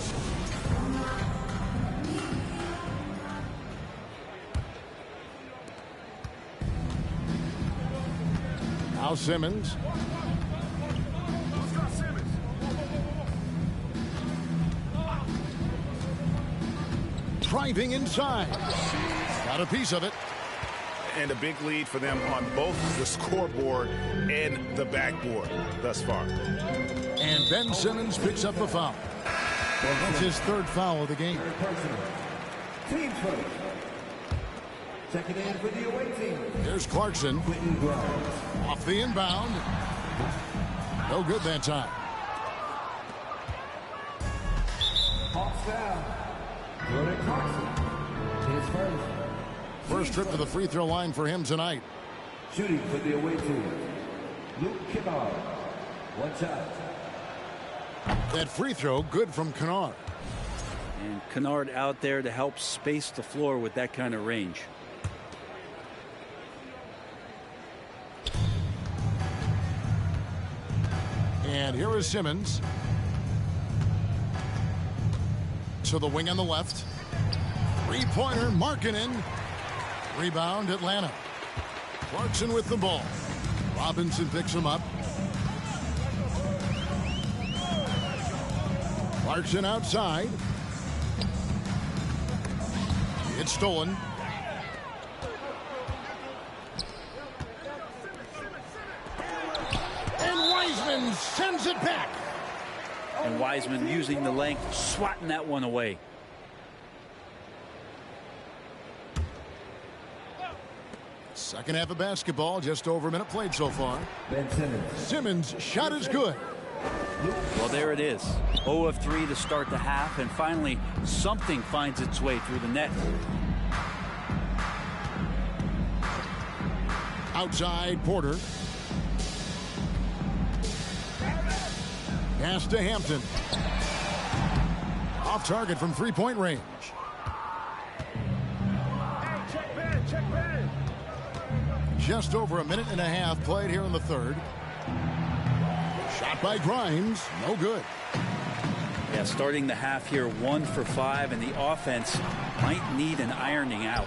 Now Simmons. Driving inside. Got a piece of it. And a big lead for them on both the scoreboard and the backboard thus far. And Ben Simmons picks up the foul. That's his 3rd foul of the game. Team first. Checking in for the away team. Here's Clarkson. Off the inbound. No good that time. Hawks down. Jordan Clarkson. His first. First trip to the free throw line for him tonight. Shooting for the away team. Luke Kennard. 1 shot. That free throw good from Kennard. And Kennard out there to help space the floor with that kind of range. And here is Simmons. To the wing on the left. Three-pointer, Markkanen. Rebound, Atlanta. Clarkson with the ball. Robinson picks him up. Clarkson outside. It's stolen. And Wiseman sends it back. And Wiseman using the length, swatting that one away. Second half of basketball, just over a minute played so far. Ben Simmons. Simmons' shot is good. Well, there it is. 0 of 3 to start the half, and finally something finds its way through the net. Outside, Porter. Pass to Hampton. Off target from three-point range. Just over a minute and a half played here in the third. Shot by Grimes, no good. Yeah, starting the half here 1 for 5, and the offense might need an ironing out.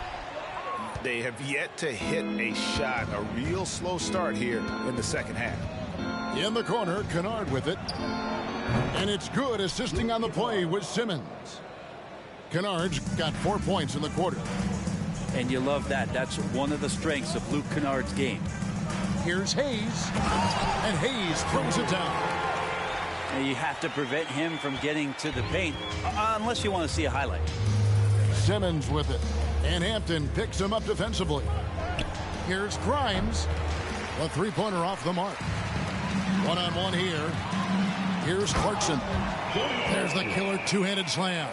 They have yet to hit a shot, a real slow start here in the second half. In the corner, Kennard with it. And it's good, assisting on the play with Simmons. Kennard's got 4 points in the quarter. And you love that. That's one of the strengths of Luke Kennard's game. Here's Hayes. And Hayes throws it down. And you have to prevent him from getting to the paint, unless you want to see a highlight. Simmons with it. And Hampton picks him up defensively. Here's Grimes. A three-pointer off the mark. One-on-one here. Here's Clarkson. There's the killer two-handed slam.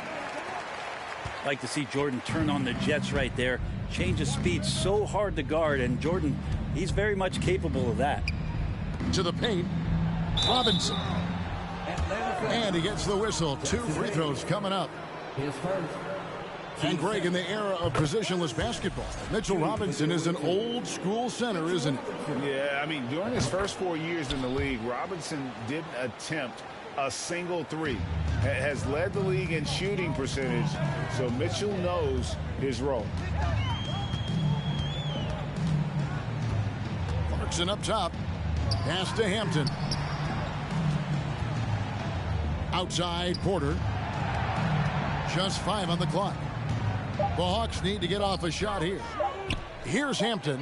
Like to see Jordan turn on the Jets right there. Change of speed, so hard to guard, and Jordan, he's very much capable of that. To the paint, Robinson. And he gets the whistle. 2 free throws coming up. His first. And Greg, in the era of positionless basketball, Mitchell Robinson is an old school center, isn't he? Yeah, I mean, during his first 4 years in the league, Robinson didn't attempt a single three. Has led the league in shooting percentage, so Mitchell knows his role. Clarkson up top. Pass to Hampton. Outside Porter. Just 5 on the clock. The Hawks need to get off a shot here. Here's Hampton.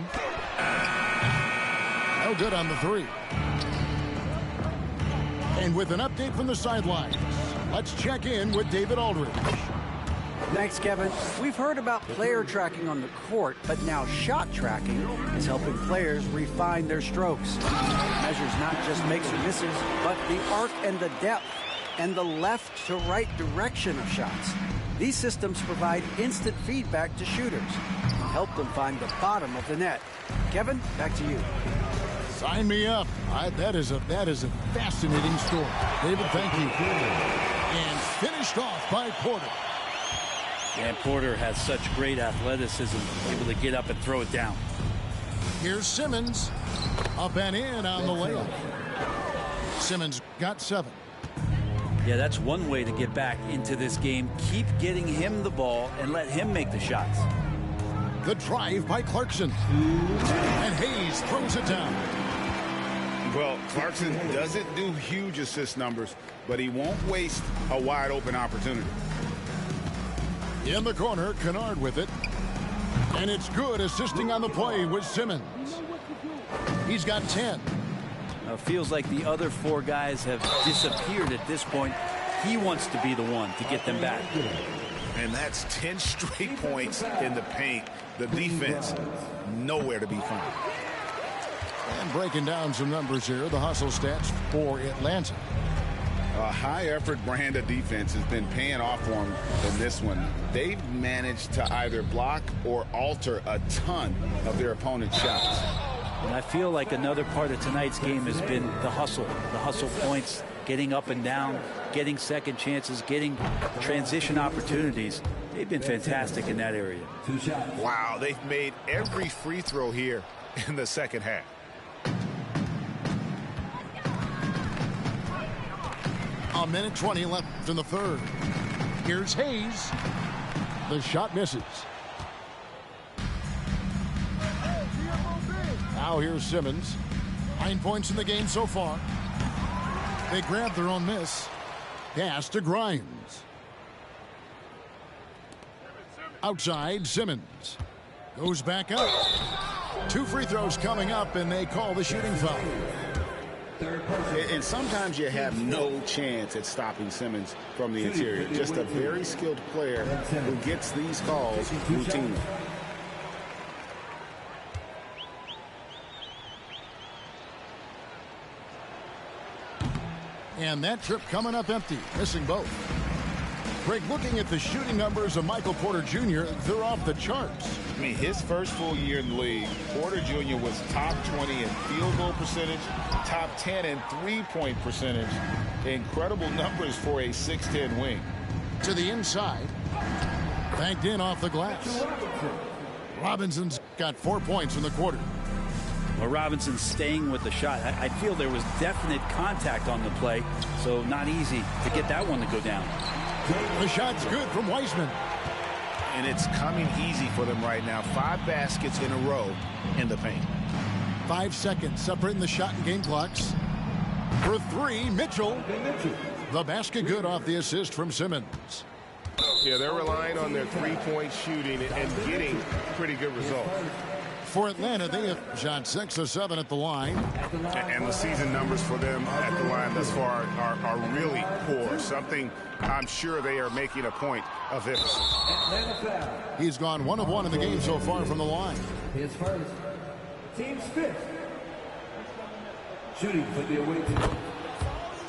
No good on the three. And with an update from the sidelines, let's check in with David Aldridge. Thanks, Kevin. We've heard about player tracking on the court, but now shot tracking is helping players refine their strokes. It measures not just makes or misses, but the arc and the depth and the left to right direction of shots. These systems provide instant feedback to shooters and help them find the bottom of the net. Kevin, back to you. Sign me up. That is a fascinating story. David, thank you. And finished off by Porter. And Porter has such great athleticism, able to get up and throw it down. Here's Simmons. Up and in on the layup. Simmons got 7. Yeah, that's one way to get back into this game. Keep getting him the ball and let him make the shots. The drive by Clarkson. And Hayes throws it down. Well, Clarkson doesn't do huge assist numbers, but he won't waste a wide open opportunity. In the corner, Kennard with it. And it's good, assisting on the play with Simmons. He's got 10. Now, it feels like the other 4 guys have disappeared at this point. He wants to be the one to get them back. And that's 10 straight points in the paint. The defense, nowhere to be found. And breaking down some numbers here, the hustle stats for Atlanta. A high-effort brand of defense has been paying off for them in this one. They've managed to either block or alter a ton of their opponent's shots. And I feel like another part of tonight's game has been the hustle points, getting up and down, getting second chances, getting transition opportunities. They've been fantastic in that area. Wow, they've made every free throw here in the second half. A minute 20 left in the third. Here's Hayes. The shot misses. Now here's Simmons. 9 points in the game so far. They grab their own miss. Pass to Grimes. Outside, Simmons. Goes back up. 2 free throws coming up, and they call the shooting foul. And sometimes you have no chance at stopping Simmons from the interior. Just a very skilled player who gets these calls routinely. And that trip coming up empty, missing both. Greg, looking at the shooting numbers of Michael Porter Jr., they're off the charts. I mean, his first full year in the league, Porter Jr. was top 20 in field goal percentage, top 10 in three-point percentage. Incredible numbers for a 6'10 wing. To the inside. Banked in off the glass. Robinson's got 4 points in the quarter. Well, Robinson's staying with the shot. I feel there was definite contact on the play, so not easy to get that one to go down. The shot's good from Weissman. And it's coming easy for them right now. 5 baskets in a row in the paint. 5 seconds separating the shot and game clocks. For 3, Mitchell. The basket good off the assist from Simmons. Yeah, they're relying on their three-point shooting and getting pretty good results. For Atlanta, they have shot 6 of 7 at the line. And the season numbers for them at the line thus far are really poor. Something I'm sure they are making a point of emphasis. He's gone 1 of 1 in the game so far from the line. His first. Team's 5th. Shooting for the away team.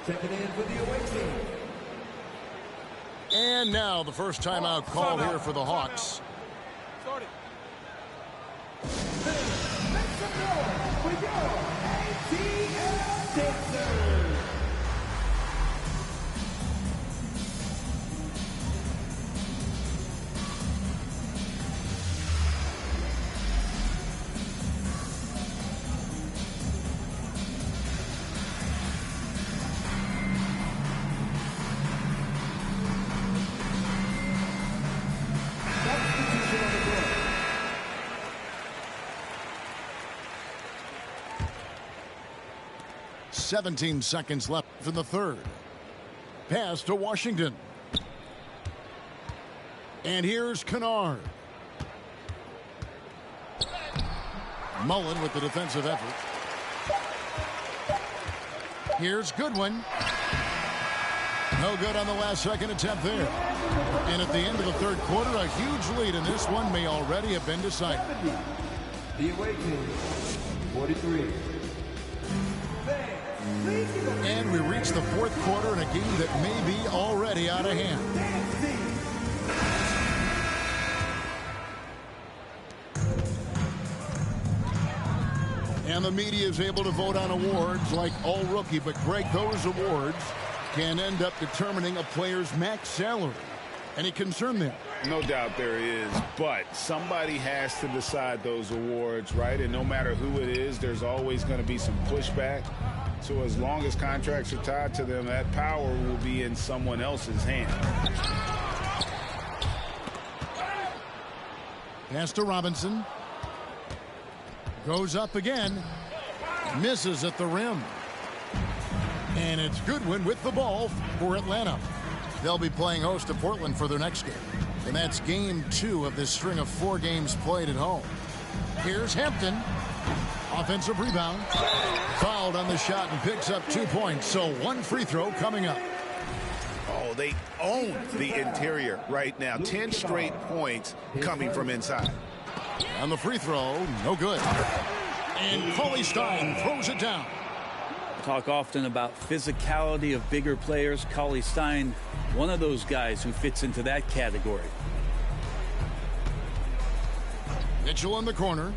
Checking in for the away team. And now the first timeout call here for the Hawks. 17 seconds left in the third. Pass to Washington. And here's Kennard. Mullen with the defensive effort. Here's Goodwin. No good on the last second attempt there. And at the end of the third quarter, a huge lead in this one may already have been decided. The away team, 43. And we reach the fourth quarter in a game that may be already out of hand. And the media is able to vote on awards like All-Rookie, but Greg, those awards can end up determining a player's max salary. Any concern there? No doubt there is, but somebody has to decide those awards, right? And no matter who it is, there's always going to be some pushback. So as long as contracts are tied to them, that power will be in someone else's hand. Pass to Robinson. Goes up again. Misses at the rim. And it's Goodwin with the ball for Atlanta. They'll be playing host to Portland for their next game. And that's game 2 of this string of 4 games played at home. Here's Hampton. Offensive rebound. Fouled on the shot and picks up 2 points. So 1 free throw coming up. Oh, they own the interior right now. 10 straight points coming from inside. On the free throw, no good. And Cauley-Stein throws it down. Talk often about physicality of bigger players. Cauley-Stein, one of those guys who fits into that category. Mitchell in the corner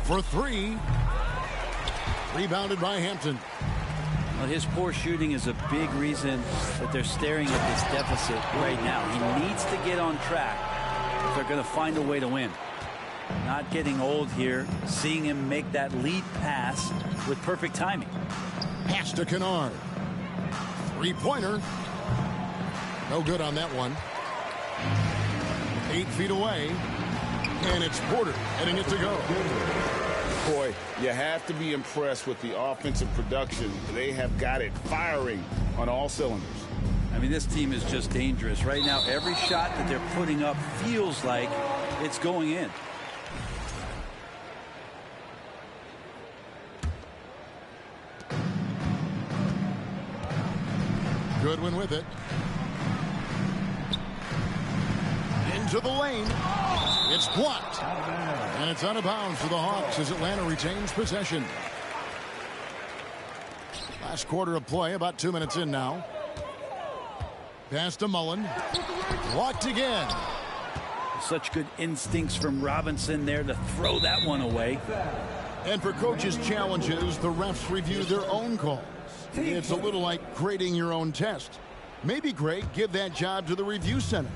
for 3. Rebounded by Hampton. Well, his poor shooting is a big reason that they're staring at this deficit right now. He needs to get on track if they're going to find a way to win. Not getting old here, seeing him make that lead pass with perfect timing. Pass to Kennard. 3-pointer. No good on that one. 8 feet away. And it's Porter heading it to go. Boy, you have to be impressed with the offensive production. They have got it firing on all cylinders. I mean, this team is just dangerous. Right now, every shot that they're putting up feels like it's going in. Goodwin with it. Into the lane. It's blocked. And it's out of bounds for the Hawks as Atlanta retains possession. Last quarter of play, about 2 minutes in now. Pass to Mullen. Blocked again. Such good instincts from Robinson there to throw that one away. And for coaches' challenges, the refs review their own calls. It's a little like grading your own test. Maybe, Greg, give that job to the review center.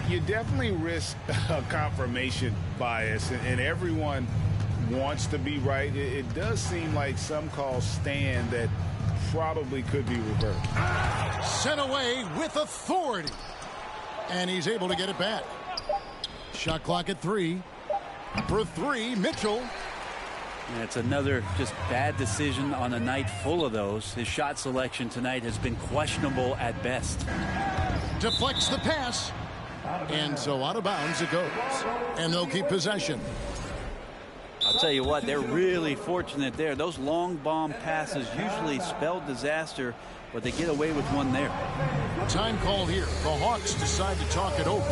You definitely risk a confirmation bias, and everyone wants to be right. It does seem like some calls stand that probably could be reversed. Sent away with authority. And he's able to get it back. Shot clock at 3. For 3, Mitchell. Yeah, it's another just bad decision on a night full of those. His shot selection tonight has been questionable at best. Deflects the pass. And so out of bounds it goes. And they'll keep possession. I'll tell you what, they're really fortunate there. Those long bomb passes usually spell disaster, but they get away with one there. Time called here. The Hawks decide to talk it over.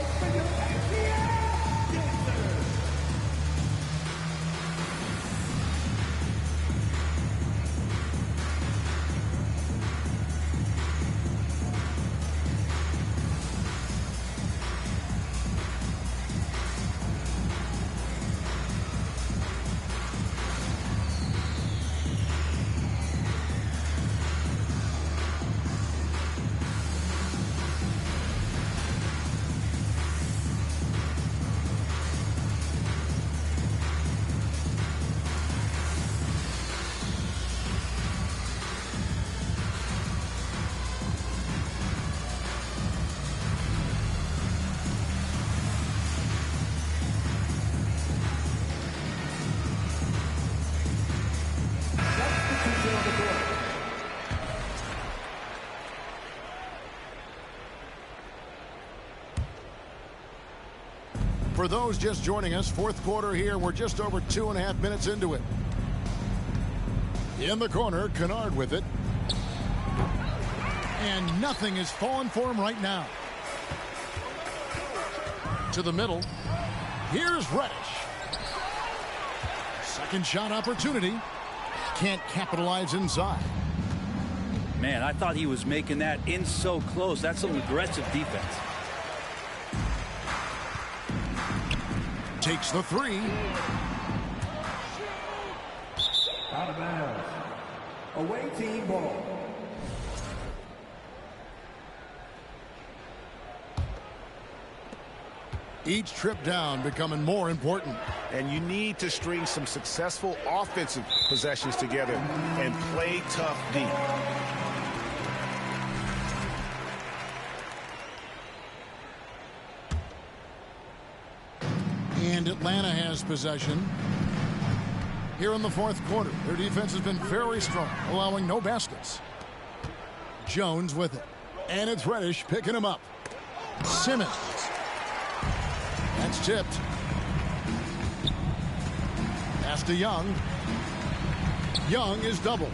For those just joining us, fourth quarter here. We're just over 2.5 minutes into it. In the corner, Kennard with it. And nothing is falling for him right now. To the middle. Here's Reddish. Second shot opportunity. Can't capitalize inside. Man, I thought he was making that in so close. That's some aggressive defense. Takes the three. Out of bounds. Away team ball. Each trip down becoming more important. And you need to string some successful offensive possessions together and play tough deep. And Atlanta has possession. Here in the fourth quarter, their defense has been very strong, allowing no baskets. Jones with it. And it's Reddish picking him up. Simmons. That's tipped. Pass to Young. Young is double.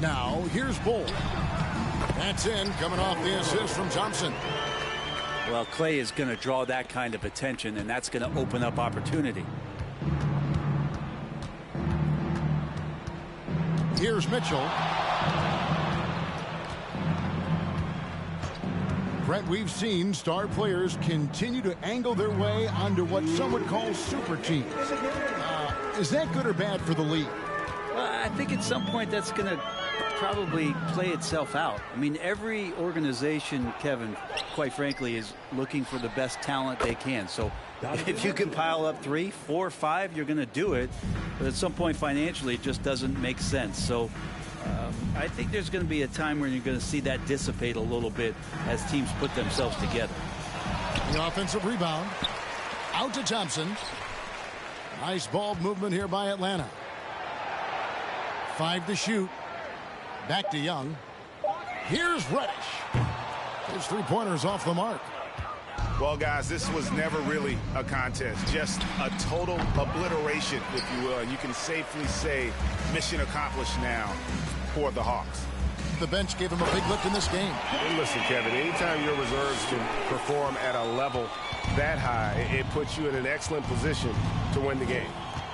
Now, here's Bull. That's in, coming off the assist from Thompson. Well, Clay is going to draw that kind of attention, and that's going to open up opportunity. Here's Mitchell. Brett, we've seen star players continue to angle their way onto what some would call super teams. Is that good or bad for the league? Well, I think at some point that's going to probably play itself out. I mean, every organization, Kevin, quite frankly, is looking for the best talent they can. So if you can pile up 3, 4, 5, you're going to do it. But at some point financially, it just doesn't make sense. So I think there's going to be a time where you're going to see that dissipate a little bit as teams put themselves together. The offensive rebound. Out to Thompson. Nice ball movement here by Atlanta. 5 to shoot. Back to Young. Here's Reddish. His three-pointers off the mark. Well, guys, this was never really a contest. Just a total obliteration, if you will. And you can safely say mission accomplished now for the Hawks. The bench gave him a big lift in this game. And listen, Kevin, anytime your reserves can perform at a level that high, it puts you in an excellent position to win the game.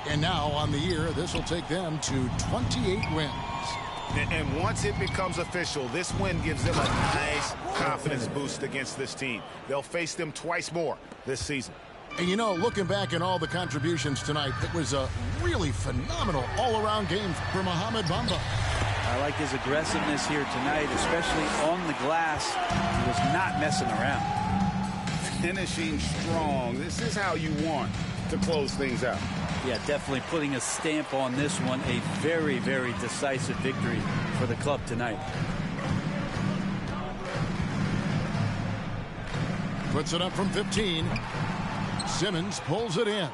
And now on the year, this will take them to 28 wins. And once it becomes official, this win gives them a nice confidence boost against this team. They'll face them twice more this season. And you know, looking back at all the contributions tonight, it was a really phenomenal all-around game for Mohamed Bamba. I like his aggressiveness here tonight, especially on the glass. He was not messing around. Finishing strong. This is how you want to close things out. Yeah, definitely putting a stamp on this one. A very, very decisive victory for the club tonight. Puts it up from 15. Simmons pulls it in.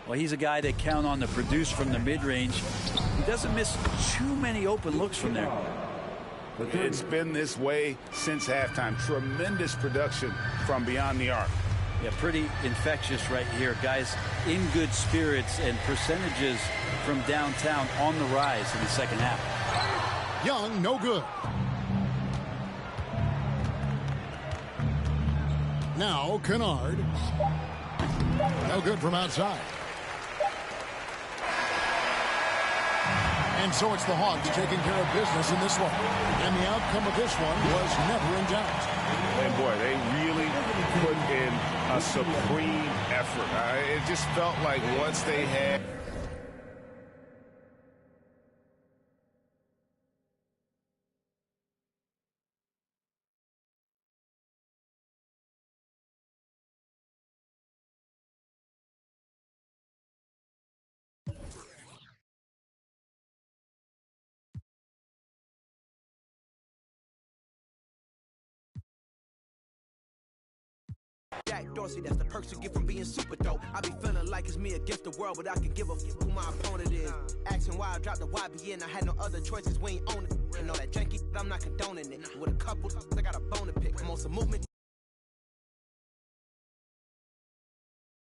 Well, he's a guy that count on to produce from the mid-range. He doesn't miss too many open looks from there. It's been this way since halftime. Tremendous production from beyond the arc. Yeah, pretty infectious right here. Guys in good spirits, and percentages from downtown on the rise in the second half. Young, no good. Now Kennard. No good from outside. And so it's the Hawks taking care of business in this one. And the outcome of this one was never in doubt. And boy, they really put in a supreme effort. It just felt like once they had... Jack Dorsey, that's the perks you get from being super dope. I be feeling like it's me against the world, but I can give a fuck who my opponent is. Asking why I dropped the YBN, I had no other choices, we ain't own it. And all that janky, I'm not condoning it. With a couple, I got a bone to pick. I'm on some movement,